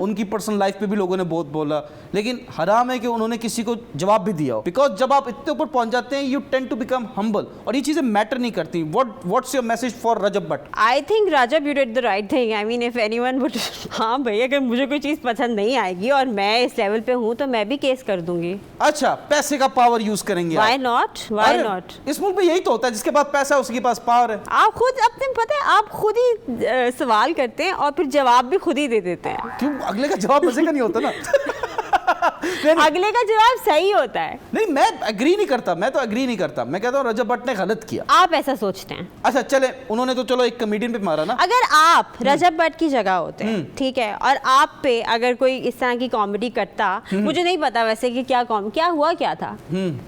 उनकी पर्सनल लाइफ पे भी लोगों ने बहुत बोला, लेकिन हराम है कि उन्होंने किसी को जवाब भी दिया हो, बिकॉज जब आप इतने ऊपर पहुंच जाते हैं you tend to become humble और ये चीजें मैटर नहीं करती। What's your message for Rajab Butt? I think Rajab you did the right thing. I mean if anyone would, हाँ भाई अगर मुझे कोई चीज़ पसंद नहीं आएगी और मैं इस लेवल पे हूँ तो मैं भी केस कर दूंगी। अच्छा, पैसे का पावर यूज करेंगे? Why not, why not? इस मुल्क में यही तो होता है, जिसके पास पैसा है उसके पास पावर है। आप खुद अपने पता है आप खुद ही सवाल करते हैं और फिर जवाब भी खुद ही दे देते हैं। क्यों? अगले का जवाब मजे का नहीं होता ना। अगले का जवाब सही होता है। नहीं, मैं एग्री नहीं करता, मैं तो एग्री नहीं करता। मैं कहता हूँ रजब भट्ट ने गलत किया। आप ऐसा सोचते हैं? अच्छा चले, उन्होंने तो चलो एक कॉमेडियन पे मारा ना। अगर आप रजब भट्ट की जगह होते हैं, ठीक है, और आप पे अगर कोई इस तरह की कॉमेडी करता, मुझे नहीं पता वैसे कि क्या हुआ क्या था,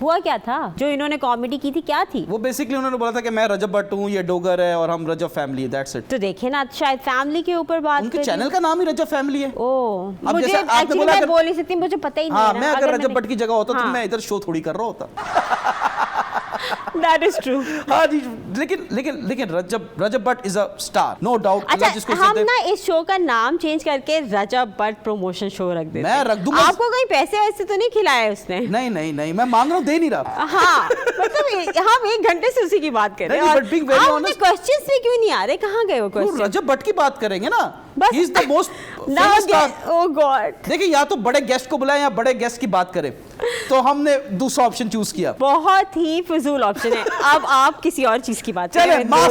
हुआ क्या था जो इन्होंने कॉमेडी की थी, क्या थी वो? बेसिकली उन्होंने बोला था कि मैं रजब भट्ट हूँ, ये डोगर है और हम रजब फैमिली है, दैट्स इट। तो देखे ना, शायद फैमिली के ऊपर बात, उनके चैनल का नाम ही रजब फैमिली है। ओह, मुझे एक्चुअली मैं बोल नहीं सकती, मुझे पता ही नहीं। हाँ, मैं अगर रजब भट्ट की जगह होता तो मैं इधर शो थोड़ी कर रहा होता। That is true. हाँ जी, लेकिन Rajab Butt is a star, no doubt. अच्छा, हम ना इस शो का नाम चेंज करके रजब भट्ट प्रमोशन शो रख देते हैं। मैं रख दूंगा। आपको कोई पैसे वैसे तो नहीं खिलाए उसने? नहीं, मैं मांग रहा हूँ, दे नहीं रहा। हाँ, मतलब हम 1 घंटे से उसी की बात कर रहे हैं और क्वेश्चंस भी क्यों नहीं आ रहे? कहाँ गए वो क्वेश्चन? रजब भट्ट की बात करेंगे ना, he is the most famous star. Oh God. देखिए, या तो बड़े गेस्ट को बुलाएं या बड़े गेस्ट की बात करें, तो हमने दूसरा ऑप्शन चूज किया। बहुत ही फिजूल ऑप्शन है। अब आप किसी और चीज की बात करें। माँ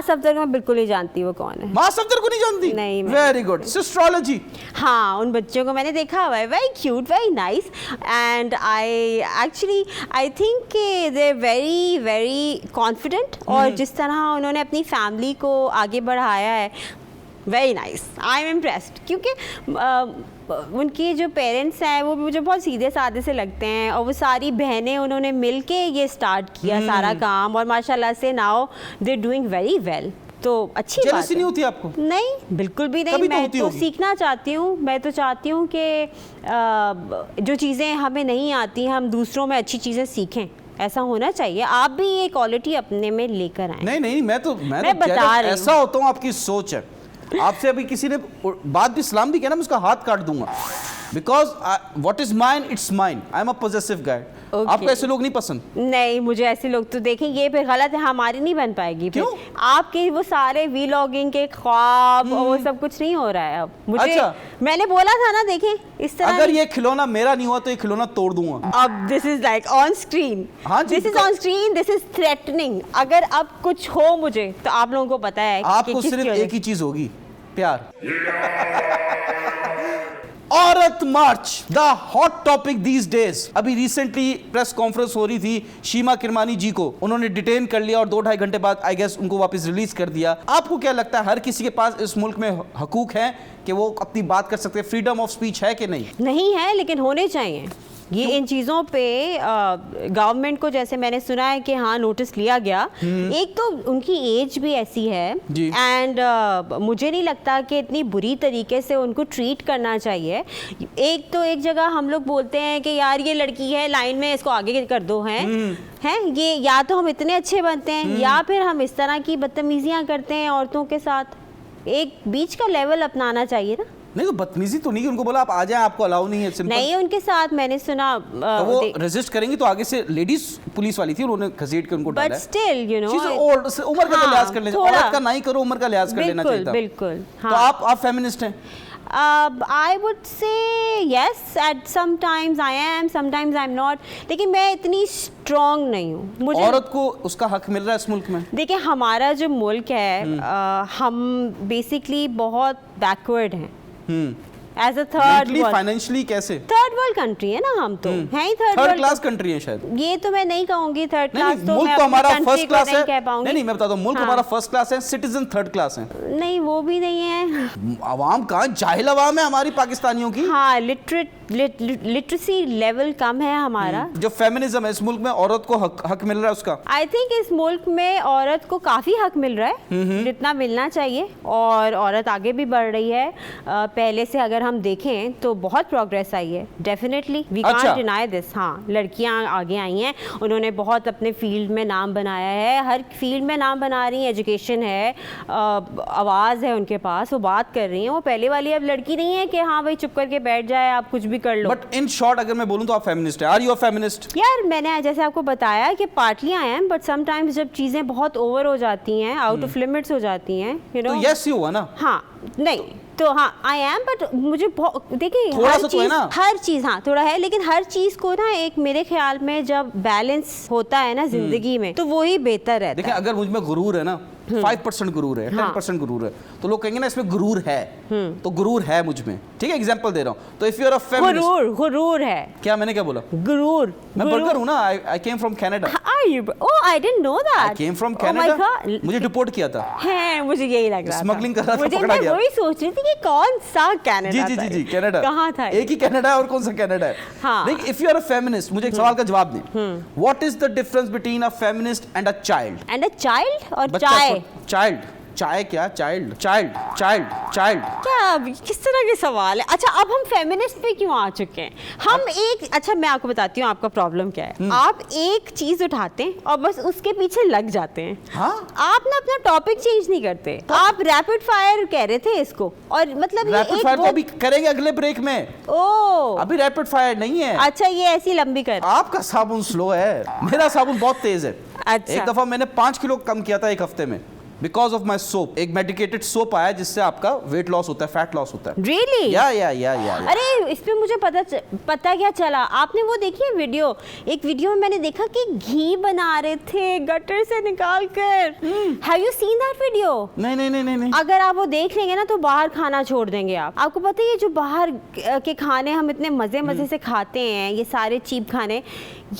सफदर को मैं बिल्कुल नहीं जानती वो कौन है। माँ सफदर को नहीं जानती? नहीं। Very good. एस्ट्रोलॉजी। हाँ, उन बच्चों को मैंने देखा हुआ है, very cute, very nice, and I think they very very confident, और जिस तरह उन्होंने अपनी फैमिली को आगे बढ़ाया है, very nice, I am impressed. क्योंकि उनके जो पेरेंट्स हैं वो मुझे बहुत सीधे साधे से लगते हैं, और वो सारी बहनें उन्होंने मिल के ये स्टार्ट किया सारा काम, और माशाल्लाह से now they doing very well. तो अच्छी बात है। जेलसी नहीं होती आपको? नहीं, बिल्कुल भी नहीं। मैं तो सीखना चाहती हूँ। मैं तो चाहती हूँ कि जो चीज़ें हमें नहीं आती हम दूसरों में अच्छी चीज़ें सीखें, ऐसा होना चाहिए। आप भी ये क्वालिटी अपने में लेकर आए। नहीं, मैं तो बता रही हूँ, ऐसा होता हूँ, आपकी सोच है। आपसे अभी किसी ने बात भी सलाम भी किया ना, मैं उसका हाथ काट दूंगा, because what is mine it's mine. I am a positive guy. आपको ऐसे लोग नहीं पसंद? नहीं, मुझे ऐसे लोग तो देखें, ये फिर गलत है, हमारी नहीं बन पाएगी। क्यों? आपके वो सारे व्लॉगिंग के ख्वाब और वो सब कुछ नहीं हो रहा है अब। मुझे अच्छा, मैंने बोला था ना, देखें इस तरह। अगर ये खिलौना मेरा नहीं हुआ तो ये खिलौना तोड़ दूंगा। अब this is like on screen, this is on screen, this is threatening. अगर अब कुछ हो मुझे तो आप लोगों को पता है आपको सिर्फ एक ही चीज होगी, प्यार। Aurat March, the hot topic these days. अभी रिसेंटली प्रेस कॉन्फ्रेंस हो रही थी, शीमा किरमानी जी को उन्होंने डिटेन कर लिया और 2-2.5 घंटे बाद आई गेस उनको वापस रिलीज कर दिया। आपको क्या लगता है, हर किसी के पास इस मुल्क में हकूक है कि वो अपनी बात कर सकते हैं? फ्रीडम ऑफ स्पीच है कि नहीं? नहीं है, लेकिन होने चाहिए। ये इन चीज़ों पे गवर्नमेंट को, जैसे मैंने सुना है कि हाँ नोटिस लिया गया। एक तो उनकी एज भी ऐसी है एंड मुझे नहीं लगता कि इतनी बुरी तरीके से उनको ट्रीट करना चाहिए। एक तो एक जगह हम लोग बोलते हैं कि यार ये लड़की है लाइन में, इसको आगे कर दो, हैं ये, या तो हम इतने अच्छे बनते हैं या फिर हम इस तरह की बदतमीजियाँ करते हैं औरतों के साथ। एक बीच का लेवल अपनाना चाहिए ना। नहीं तो बदतमीजी तो नहीं, उनको बोला आप आ जाएं, आपको अलाउ नहीं है, सिंपल। नहीं, उनके साथ मैंने सुना तो वो रेजिस्ट करेंगे तो आगे से लेडीज पुलिस वाली थी, उन्होंने घसीट के उनको डाला। बट स्टिल यू नो उम्र का लिहाज कर लेना, औरत का नहीं करो, उम्र का लिहाज कर लेना चाहिए था। बिल्कुल। तो आप फेमिनिस्ट हैं? I would say yes, at sometimes I am, sometimes I'm not, लेकिन मैं इतनी स्ट्रॉन्ग नहीं हूँ। मुझे औरत को उसका हक मिल रहा है इस मुल्क में? देखिए हमारा जो मुल्क है हम बेसिकली बहुत बैकवर्ड हैं एज अ थर्ड फाइनेंशियली कैसे? थर्ड वर्ल्ड कंट्री है ना हम तो, हैं ही थर्ड क्लास कंट्री है शायद। ये तो मैं नहीं कहूंगी थर्ड क्लास, तो मुल्क मैं तो हमारा फर्स्ट क्लास है। नहीं मैं बताता हूँ, मुल्क हमारा फर्स्ट क्लास है, सिटीजन थर्ड क्लास है। नहीं वो भी नहीं है। अवाम कहाँ, जाहिल अवाम है हमारी पाकिस्तानियों की। हाँ, लिटरेसी लेवल कम है हमारा। जो फेमिनिज्म है इस मुल्क में, औरत को हक मिल रहा है उसका? आई थिंक इस मुल्क में औरत को काफी हक मिल रहा है जितना मिलना चाहिए, और औरत आगे भी बढ़ रही है। पहले से अगर हम देखें तो बहुत प्रोग्रेस आई है, definitely we can't deny this. हाँ, लड़कियां आगे आई हैं, उन्होंने बहुत अपने फील्ड में नाम बनाया है, हर फील्ड में नाम बना रही हैं। एजुकेशन है, आवाज़ है उनके पास, वो बात कर रही हैं। वो पहले वाली अब लड़की नहीं है कि हाँ भाई चुप करके बैठ जाए, आप कुछ भी कर लो। बट इन शॉर्ट अगर मैं बोलूं तो आप फेमिनिस्ट हैं? Are you a feminist? यार मैंने जैसे आपको बताया कि partly I am, but sometimes जब चीज़ें बहुत ओवर हो जाती हैं, आउट ऑफ लिमिट्स हो जाती हैं, यू नो। तो यस यू हुआ ना? हाँ, नहीं तो हाँ आई एम, बट मुझे देखिए हर चीज़ हाँ थोड़ा है, लेकिन हर चीज़ को ना एक मेरे ख्याल में जब बैलेंस होता है ना जिंदगी में, तो वो ही बेहतर रहता है। देखिए अगर मुझ में गुरूर है ना, 5% गुरूर है, 10% गुरूर है, तो लोग कहेंगे ना इसमें गुरूर है, तो गुरूर है मुझ में, ठीक है? एग्जांपल दे रहा हूँ। तो if you are a feminist, गुरूर है क्या? मैंने क्या बोला? गुरूर। मैं बर्गर हूँ ना, I came from Canada. Are you? Oh I didn't know that. I came from Canada. मुझे डिपोर्ट किया था। है, मुझे यही लग रहा था, स्मगलिंग कर रहा था, पकड़ा गया। मैं वही सोच रही थी कि कौन सा कनाडा। जी जी जी, कनाडा कहाँ था? एक ही कनाडा है, और कौन सा कनाडा है? हाँ। देखिए if you are a feminist, मुझे एक सवाल का जवाब दें। What is the difference between a feminist and a child? And a child और चाय? चाइल्ड, चाय क्या? चाइल्ड, चाइल्ड, चाइल्ड, चाइल्ड क्या? किस तरह के सवाल है? अच्छा अब हम फेमिनिस्ट पे क्यों आ चुके हैं? हम एक, अच्छा मैं आपको बताती हूँ आपका प्रॉब्लम क्या है। आप एक चीज उठाते हैं और बस उसके पीछे लग जाते हैं। हाँ? आप ना अपना टॉपिक चेंज नहीं करते। आप रैपिड फायर कह रहे थे इसको, और मतलब रैपिड फायर तो अभी करेंगे अगले ब्रेक में। ओ अभी रैपिड फायर नहीं है। अच्छा ये ऐसी लंबी कर। आपका साबुन स्लो है, मेरा साबुन बहुत तेज है। अच्छा। एक दफा मैंने 5 किलो कम किया था एक हफ्ते में, बिकॉज ऑफ माई सोप। एक मेडिकेटेड सोप आया जिससे आपका वेट लॉस होता है, फैट लॉस होता है। Really? या। अरे इस पे मुझे पता क्या चला, आपने वो देखी है वीडियो? एक वीडियो में मैंने देखा कि घी बना रहे थे गटर से निकाल कर। Have you seen that video? नहीं। अगर आप वो देख लेंगे ना तो बाहर खाना छोड़ देंगे आप। आपको पता है ये जो बाहर के खाने हम इतने मजे से खाते हैं, ये सारे चीप खाने,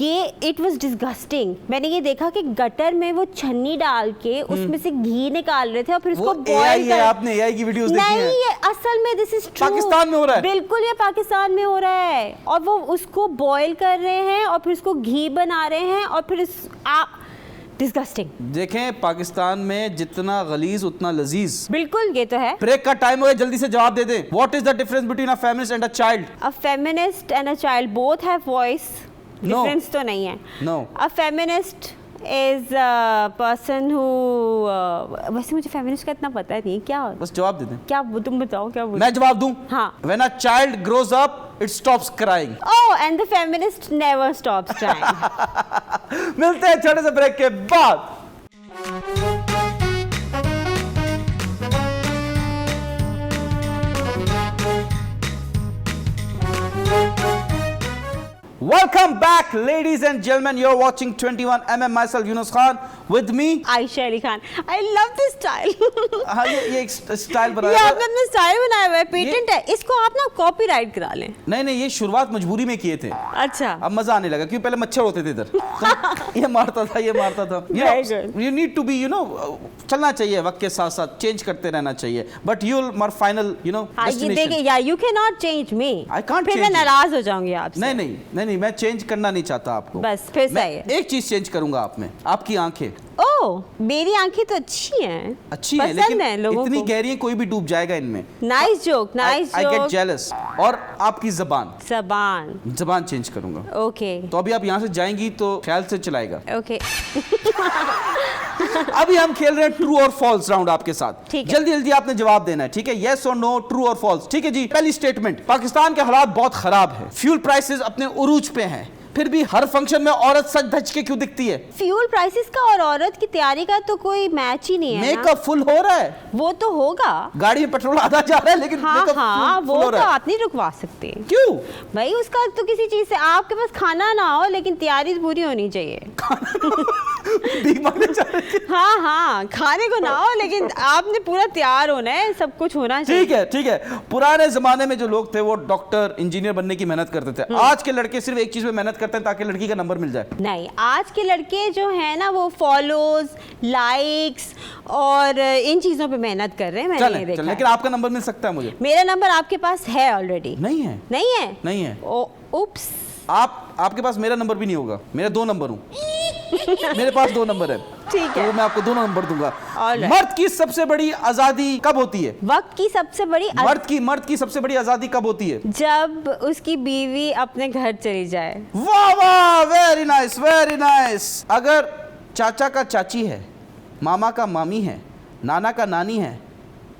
ये इट वाज डिस्गस्टिंग। मैंने ये देखा कि गटर में वो छन्नी डाल के उसमें से घी निकाल रहे थे और फिर उसको बॉयल कर। आपने एआई की वीडियोस देखी हैं? नहीं, ये असल में दिस इज ट्रू। पाकिस्तान में हो रहा है। बिल्कुल, ये पाकिस्तान में हो रहा है, और वो उसको बॉयल कर रहे हैं और फिर उसको घी बना रहे हैं और फिर डिस्गस्टिंग। देखें पाकिस्तान में जितना गलीज उतना लजीज। बिल्कुल, ये तो है। ब्रेक का टाइम हो गया, जल्दी से जवाब दे दें। What is the difference between a feminist and a child? A feminist and a child both have voice. Difference तो नहीं है। No. A feminist is a person who वैसे मुझे फेमिनिस्ट का इतना पता नहीं क्या। बस जवाब दे दें। क्या तुम बताओ क्या बोल? मैं जवाब दूं? हाँ। When a child grows up, it stops crying. Oh, and the feminist never stops crying. मिलते हैं छोटे से ब्रेक के बाद। Welcome back, ladies and gentlemen. You're watching 21mm. Myself, Yunus Khan. With me, Aisha Ali Khan. I love this style. हाँ ये एक style बनाया ये है। आपने अपना स्टाइल बनाया हुआ है, पेटेंट है। इसको आप ना कॉपीराइट करा लें। नहीं ये शुरुआत मजबूरी में किए थे। अच्छा। अब मजा आने लगा क्योंकि पहले मच्छर होते थे इधर। तो ये मारता था। You need to be, चलना चाहिए वक्त के साथ साथ, चेंज करते रहना चाहिए। But you'll my final, हाँ ये देखिए, या you cannot change me। I can't फिर change मैं you. नाराज हो जाऊंगी आपसे। नहीं नहीं, मैं चेंज करना नहीं चाहता आपको। बस फिर मैं सही है। एक चीज चेंज करूंगा आप में, आपकी आंखें। ओह, मेरी आंखें तो अच्छी हैं, अच्छी है, पसंद लेकिन है लोगों इतनी को। गहरी है, कोई भी डूब जाएगा इनमें। Nice joke, nice I get joke. Jealous. और आपकी जबान, जबान चेंज करूंगा। ओके तो अभी आप यहाँ से जाएंगी तो ख्याल से चलाएगा। ओके। अभी हम खेल रहे हैं ट्रू और फॉल्स राउंड आपके साथ। ठीक है। जल्दी जल्दी आपने जवाब देना है, ठीक है? यस और नो, ट्रू और फॉल्स। ठीक है जी। पहली स्टेटमेंट, पाकिस्तान के हालात बहुत खराब है, फ्यूल प्राइसेस अपने उरूज पे हैं, फिर भी हर फंक्शन में औरत सज धज के क्यों दिखती है? फ्यूल प्राइसेस का और औरत की तैयारी का तो कोई मैच ही नहीं है ना। मेकअप फुल हो रहा है, वो तो होगा। गाड़ी में पेट्रोल आधा जा रहा है, लेकिन हाँ मेकअप हाँ, फुल वो हो तो रहा है। आप नहीं रुकवा सकते। क्यों? भाई उसका तो किसी चीज से, आपके पास खाना ना हो लेकिन तैयारी पूरी होनी चाहिए। भीख मांगने जा रहे हैं। हाँ हाँ, खाने को ना हो लेकिन आपने पूरा तैयार होना है, सब कुछ होना चाहिए। ठीक है ठीक है। पुराने जमाने में जो लोग थे वो डॉक्टर इंजीनियर बनने की मेहनत करते थे। आज के लड़के सिर्फ एक चीज में मेहनत करते हैं, ताकि लड़की का नंबर मिल जाए। नहीं, आज के लड़के जो है ना वो फॉलोज, लाइक्स और इन चीजों पे मेहनत कर रहे हैं। मैंने ये देखा है। लेकिन आपका नंबर मिल सकता है मुझे। मेरा नंबर आपके पास है ऑलरेडी। नहीं है। नहीं है? नहीं है। उप्स। आपके पास मेरा नंबर भी नहीं होगा। मेरे 2 नंबर हूँ। मेरे पास 2 नंबर है। ठीक तो है, मैं आपको दोनों नंबर दूंगा। All right. मर्द की सबसे बड़ी आजादी कब होती है? वक्त की सबसे बड़ी मर्द की सबसे बड़ी आजादी कब होती है? जब उसकी बीवी अपने घर चली जाए। वाह वाह, वेरी नाइस वेरी नाइस। अगर चाचा का चाची है, मामा का मामी है, नाना का नानी है,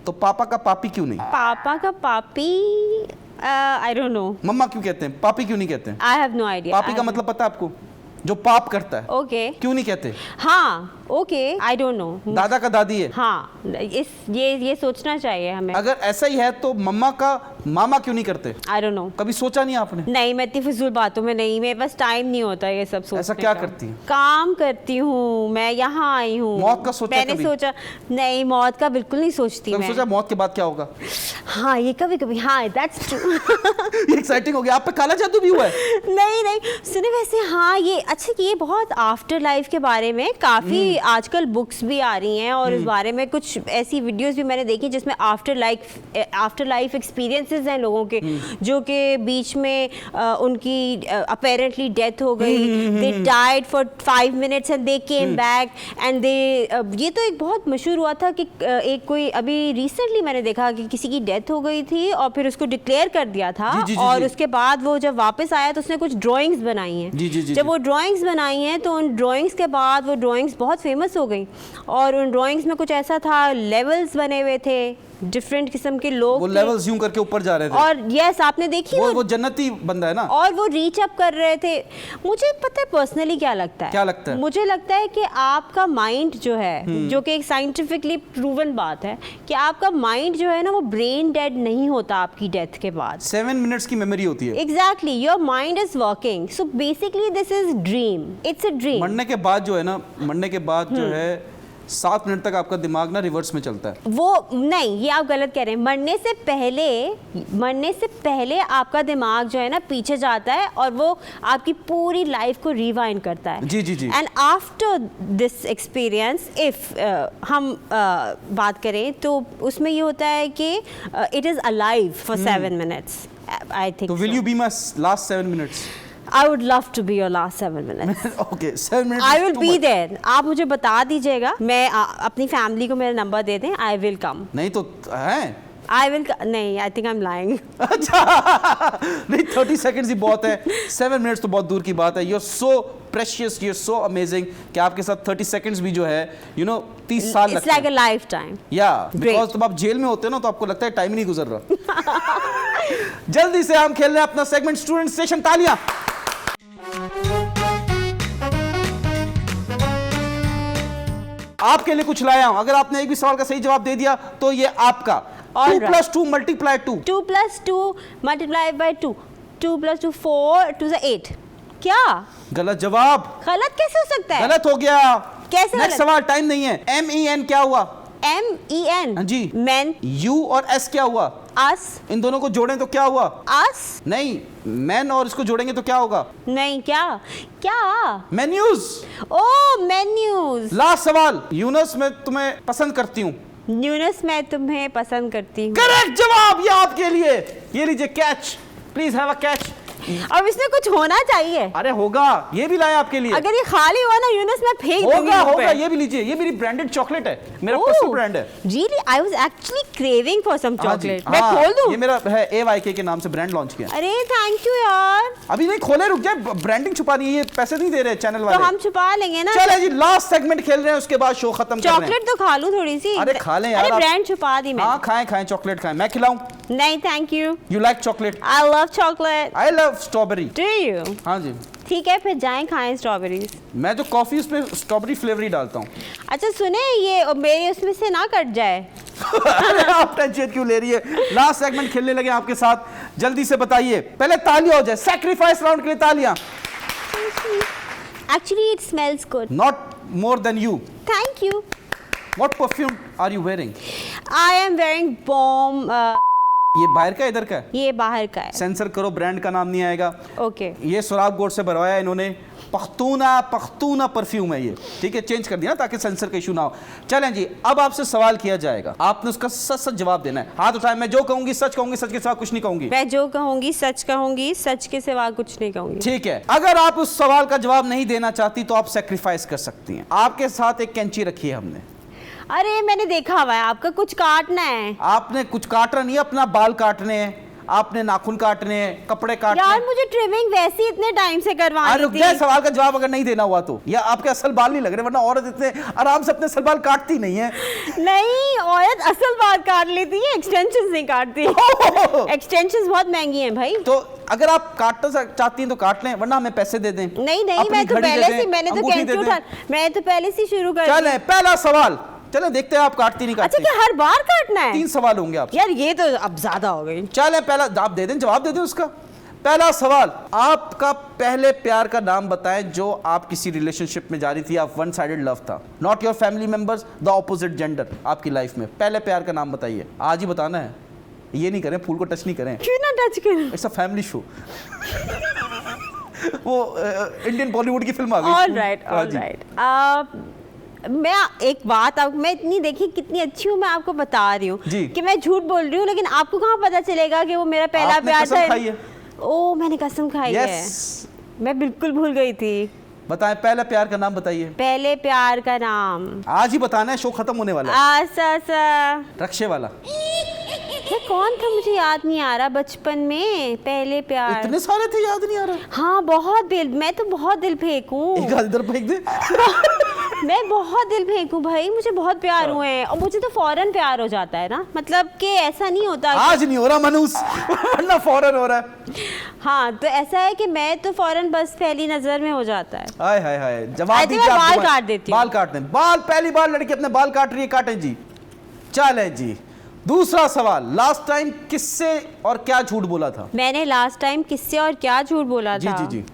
तो पापा का पापी क्यों नहीं? पापा का पापी, आई डोंट नो। मम्मा क्यों कहते हैं, पापी क्यों नहीं कहते हैं? I have no idea. पापी का मतलब पता है आपको? जो पाप करता है। ओके। क्यों नहीं कहते? हाँ, ओके, आई डोंट नो। दादा का दादी है। हाँ, ये सोचना चाहिए हमें। अगर ऐसा ही है तो मम्मा का मामा क्यों नहीं करते? आई डोंट नो। कभी सोचा नहीं आपने? नहीं, मैं इतनी फिजूल बातों में नहीं, मेरे पास टाइम नहीं होता ये सब सोचने ऐसा क्या का। करती हैं? काम करती हूँ, मैं यहाँ आई हूँ। मौत का सोचा मैंने कभी? सोचा नहीं, मौत का बिल्कुल नहीं सोचती कभी मैं। सोचा मौत के बाद क्या होगा? हाँ, ये कभी कभी, हाँ, दैट्स ट्रू। एक्साइटिंग हो गया। आप पे काला जादू भी हुआ है? नहीं नहीं, सुने वैसे, हाँ ये अच्छा कि ये बहुत आफ्टर लाइफ के बारे में काफ़ी आजकल बुक्स भी आ रही हैं, और इस बारे में कुछ ऐसी वीडियोस भी मैंने देखी जिसमें आफ्टर लाइफ एक्सपीरियंसेस हैं लोगों के, जो कि बीच में उनकी अपेरेंटली डेथ हो गई, they died for 5 minutes and they came back and they, ये तो एक बहुत मशहूर हुआ था कि एक कोई अभी रिसेंटली मैंने देखा कि किसी की डेथ हो गई थी और फिर उसको डिक्लेयर कर दिया था। जी, और जी। उसके बाद वो जब वापस आया तो उसने कुछ ड्राइंग्स बनाई हैं। जी, जब वो ड्राइंग्स बनाई हैं तो उन ड्राइंग्स के बाद वो ड्राइंग्स बहुत फेमस हो गई, और उन ड्राइंग्स में कुछ ऐसा था, लेवल्स बने हुए थे, डिफरेंट किस्म के लोग वो थे। लेवल्स यूं करके ऊपर जा रहे थे। और यस, आपने देखी वो जन्नती बंदा है ना। और वो रीच अप कर रहे थे। मुझे पता है पर्सनली क्या लगता है। क्या लगता है? मुझे लगता है कि आपका माइंड जो है, जो कि एक साइंटिफिकली प्रूवन बात है, कि आपका माइंड जो है ना वो ब्रेन डेड नहीं होता आपकी डेथ के बाद। 7 मिनट्स की मेमोरी होती है। Exactly, your mind is working, so basically this is dream, it's a dream. मरने के बाद जो है ना, मरने के बाद जो है 7 मिनट तक आपका दिमाग ना रिवर्स में चलता है। वो नहीं, ये आप गलत कह रहे हैं। मरने से पहले आपका दिमाग जो है ना पीछे जाता है और वो आपकी पूरी लाइफ को रिवाइंड करता है। जी जी जी। And after this experience, if हम बात करें तो उसमें ये होता है कि it is alive for 7 minutes, I think. तो will you be my last 7 minutes? I would love to be your last 7 minutes. Okay, 7 minutes. I will be there. आप मुझे बता दीजिएगा, मैं अपनी फैमिली को मेरा नंबर दे दें, I will come. नहीं तो हैं? I will नहीं, I think I'm lying. अच्छा नहीं, 30 सेकंड्स ही बहुत है। 7 मिनट्स तो बहुत दूर की बात है। You're so precious, you're so amazing कि आपके साथ 30 सेकंड्स भी जो है, you know, 30 साल It's लगते हैं। like a lifetime. या Great. बिकॉज जब आप जेल में होते हो ना तो आपको लगता है टाइम ही नहीं गुजर रहा। जल्दी से हम खेल रहे हैं अपना सेगमेंट स्टूडेंट स्टेशन। तालियां। आपके लिए कुछ लाया हूं। अगर आपने एक भी सवाल का सही जवाब दे दिया तो ये आपका। 2 + 2 × 2 2 + 2 multiplied by 2. 2 + 2 4 2 is 8. क्या गलत जवाब। गलत कैसे हो सकता है? गलत हो गया। कैसे नेक्स्ट गलत? सवाल, टाइम नहीं है। MEN क्या हुआ? MEN हाँ जी। men, U और S क्या हुआ? us, इन दोनों को जोड़ें तो क्या हुआ? us, नहीं, मैन और इसको जोड़ेंगे तो क्या होगा? नहीं, क्या क्या? मेन्यूज। ओह, menus. लास्ट सवाल, यूनस मैं तुम्हें पसंद करती हूँ। यूनस मैं तुम्हें पसंद करती हूँ। करेक्ट जवाब, ये आपके लिए। ये लीजिए catch, please have a catch. अब इसमें कुछ होना चाहिए। अरे होगा, ये भी लाया आपके लिए। अगर ये खाली हुआ ना यूनुस, मैं फेंक दूंगी। होगा होगा, ये भी लीजिए, ये मेरी ब्रांडेड चॉकलेट है, मेरा पर्सनल ब्रांड है। Really? I was actually craving for some हाँ जी, chocolate. मैं हाँ, खोल दूं? ये मेरा है AYK के नाम से ब्रांड लॉन्च किया। अरे थैंक यू यार। अभी नहीं खोले, रुक जाए, ब्रांडिंग छुपानी है, ये पैसे नहीं दे रहे चैनल तो वाले। हम छुपा लेंगे ना। चले जी, लास्ट सेगमेंट खेल रहे हैं, उसके बाद शो खत्म कर रहे हैं। चॉकलेट तो खा लूं थोड़ी सी। अरे खा लें यार। अरे ब्रांड छुपा दी मैं। हाँ खाएं खाएं, चॉकलेट खाएं, मैं खिलाऊं? नहीं thank you. You like chocolate? I love chocolate. I love strawberry. Do you? हाँ जी। ठीक है फिर जाएं खाएं स्ट्रॉबेरीज। मैं जो कॉफी उसमें स्ट्रॉबेरी फ्लेवर ही डालता हूँ। अच्छा सुने, ये मेरी उसमें से ना कट जाए। अरे आप टेंशन क्यों ले रही है? लास्ट सेगमेंट खेलने लगे आपके साथ, जल्दी से बताइए। पहले तालियां हो जाए, सैक्रिफाइस राउंड के लिए तालियां। Actually it smells good. Not more than you. Thank you. What perfume are you wearing? I am wearing bomb. ये बाहर का इधर का है? ये बाहर का है। सेंसर करो, ब्रांड का नाम नहीं आएगा। ओके। ये सुराग गोड से भरवाया इन्होंने, पख्तूना परफ्यूम है ये, ठीक है, चेंज कर दिया ताकि सेंसर का इशू ना हो। चलें जी, अब आपसे सवाल किया जाएगा, आपने उसका सच सच जवाब देना है। हाथ उठाएं, मैं जो कहूंगी सच कहूंगी, सच के सिवा कुछ नहीं कहूंगी। मैं जो कहूंगी सच के सिवा कुछ नहीं कहूंगी। ठीक है, अगर आप उस सवाल का जवाब नहीं देना चाहती तो आप सेक्रीफाइस कर सकती हैं। आपके साथ एक कैंची रखी है हमने। अरे मैंने देखा हुआ है, आपका कुछ काटना है। आपने कुछ काटना नहीं, अपना बाल काटने हैं, आपने नाखून काटने हैं, कपड़े काटने हैं। यार मुझे ट्रिमिंग वैसे ही इतने टाइम से करवानी थी। सवाल का जवाब अगर नहीं देना हुआ तो, या आपके असल बाल नहीं लग रहे, वरना औरत इतने आराम से अपने असल बाल काटती नहीं है। नहीं, औरत असल बाल काट लेती है, एक्सटेंशंस नहीं काटती। एक्सटेंशंस बहुत महंगी हैं भाई। तो अगर आप काटना चाहती हैं तो काट लें, वरना हमें पैसे दे दें। नहीं मैं तो पहले से, मैंने तो पहले से शुरू कर दिया। चलें पहला सवाल, चलो देखते हैं आप काटती नहीं काटती। अच्छा क्या हर बार काटना है? 3 सवाल होंगे आप। यार ये तो अब ज्यादा हो गई। चलें पहला आप दे दें, जवाब दे दें उसका। पहला सवाल, आपका पहले प्यार का नाम बताएं जो आप किसी रिलेशनशिप में जा रही थी, आप वन साइडेड लव था, not your family members, the opposite gender आपकी लाइफ में। पहले प्यार का नाम बताइए, आज ही बताना है, ये नहीं करें, फूल को टच नहीं करें। क्यों ना टच करें? It's a family show. वो इंडियन बॉलीवुड की फिल्म आ गई। ऑलराइट। मैं एक बात, अब मैं इतनी देखी कितनी अच्छी हूँ, मैं आपको बता रही हूँ कि मैं झूठ बोल रही हूँ, लेकिन आपको कहाँ पता चलेगा कि वो मेरा पहला प्यार था? ओ मैंने कसम खाई है, मैं बिल्कुल भूल गई थी। बताएं पहले प्यार का नाम बताइए। पहले प्यार का नाम आज ही बताना है, शो खत्म होने वाला है। रक्षे वाला। ये कौन था मुझे याद नहीं आ रहा, बचपन में पहले प्यार। इतने सारे थे, याद नहीं आ रहा। हाँ बहुत दिल, मैं तो बहुत दिल फेंकूं। एक आध इधर फेंक दे। मैं बहुत दिल फेंकूं भाई, मुझे बहुत प्यार हुए हैं, और मुझे तो फौरन प्यार हो जाता है ना, मतलब कि ऐसा नहीं होता। आज नहीं हो रहा मनूस, वरना फौरन हो रहा है। हाँ तो ऐसा है कि मैं तो फौरन बस पहली नजर में हो जाता है। हाय हाय हाय, जवाब दीजिए। बाल काट देती हूँ। बाल काटने, बाल पहली बार लड़की अपने बाल काट रही है, काटें जी। चले जी, दूसरा सवाल, लास्ट टाइम किससे और क्या झूठ बोला था? मैंने लास्ट टाइम किससे और क्या झूठ बोला था? जी जी जी,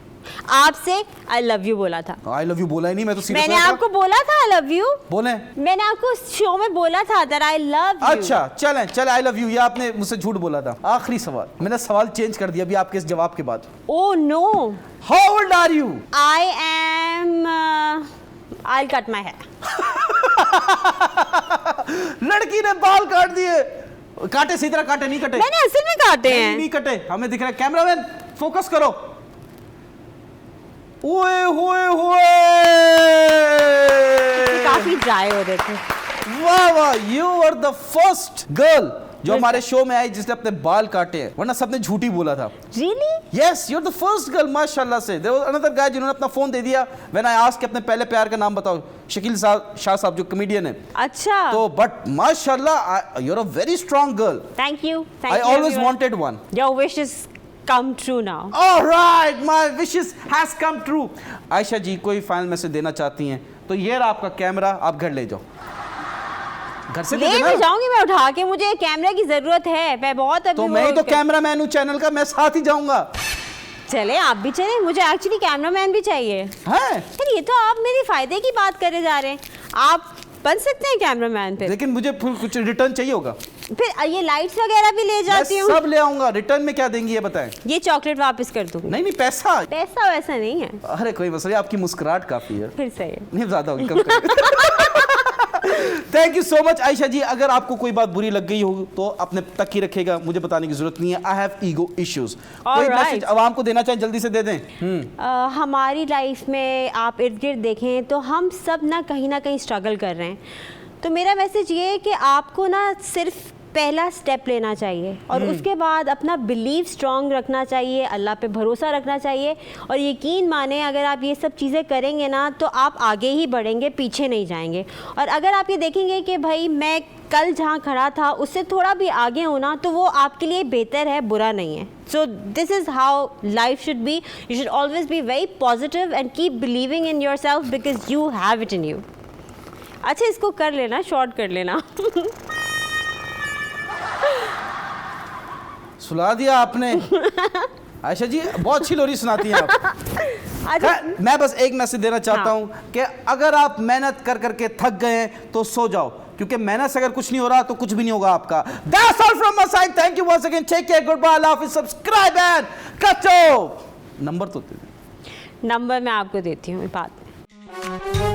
आपसे आई लव यू बोला था। आई लव यू बोला ही नहीं, मैं तो सीरियस। मैंने आपको बोला था आई लव यू। बोले? मैंने आपको शो में बोला था दैट आई लव यू। अच्छा चलें आई लव यू, ये आपने मुझसे झूठ बोला था। आखिरी सवाल, मैंने सवाल चेंज कर दिया अभी आपके इस जवाब के बाद। Oh no. How old are you? I am, I cut my hair. लड़की ने बाल काट दिए। काटे सीधी तरह, काटे नहीं कटे? मैंने असल में काटे हैं। नहीं कटे, हमें दिख रहा है। कैमरामैन फोकस करो। ओए होए होए, काफी ड्राई हो रहे थे। वाह वाह, you are the first girl जो हमारे शो में आई जिसने अपने बाल काटे हैं, वरना सबने झूठी बोला था। Really? Yes, you're the first girl, माशाल्लाह से। There was another guy जिन्होंने अपना फोन दे दिया when I asked कि अपने पहले प्यार का नाम बताओ, शकील शाह साहब जो कमेडियन है। अच्छा। तो बट माशाल्लाह, you're a very strong girl. Thank you. I always wanted one. Your wishes come true now. All right, my wishes has come true. Ayesha जी कोई फाइनल मैसेज देना चाहती हैं तो ये रहा आपका कैमरा, आप घर ले जाओ। घर से ले मैं जाऊंगी, मैं उठा के, मुझे कैमरा की जरूरत है, मैं बहुत अभी। तो मैं ही तो कैमरामैन हूँ चैनल का, मैं साथ ही जाऊंगा। चले आप भी चले, मुझे एक्चुअली कैमरामैन भी चाहिए। है? ये तो आप मेरे फायदे की बात करे जा रहे हैं, आप बन सकते हैं कैमरामैन पे। लेकिन मुझे कुछ रिटर्न चाहिए होगा। फिर ये लाइट्स वगैरह भी ले जाती हूँ। सब ले आऊंगा। रिटर्न में क्या देंगी ये बताएं? ये चॉकलेट वापस कर दूंगी। नहीं पैसा वैसा नहीं है। अरे कोई मसला, आपकी मुस्कुराहट काफी है। फिर सही है, नहीं ज्यादा होगी, कम thank you so much Ayesha ji. अगर आपको कोई बात बुरी लग गई हो तो अपने तक ही रखेगा, मुझे बताने की जरूरत नहीं है। I have ego issues. कोई मैसेज आवाम को देना चाहें जल्दी से दे दें। हमारी लाइफ में आप इर्द गिर्द देखें तो हम सब ना कहीं स्ट्रगल कर रहे हैं। तो मेरा मैसेज ये है कि आपको ना सिर्फ पहला स्टेप लेना चाहिए और उसके बाद अपना बिलीव स्ट्रॉन्ग रखना चाहिए, अल्लाह पे भरोसा रखना चाहिए और यकीन माने अगर आप ये सब चीज़ें करेंगे ना तो आप आगे ही बढ़ेंगे, पीछे नहीं जाएंगे। और अगर आप ये देखेंगे कि भाई मैं कल जहाँ खड़ा था उससे थोड़ा भी आगे होना, तो वो आपके लिए बेहतर है, बुरा नहीं है। So this is how life should be. You should always be very positive and keep believing in your self because you have it in you. अच्छा, इसको कर लेना, शॉर्ट कर लेना। सुला दिया आपने। आयशा जी बहुत अच्छी लोरी सुनाती हैं आप। अच्छा, मैं बस एक मैसेज देना चाहता हूं कि अगर आप मेहनत कर करके थक गए हैं तो सो जाओ, क्योंकि मेहनत से अगर कुछ नहीं हो रहा तो कुछ भी नहीं होगा आपका। That's all from my side. Thank you once again. Take care. Goodbye. Allah Hafiz. Subscribe and cut off. Number तो दे दें। नंबर मैं आपको देती हूँ बाद में।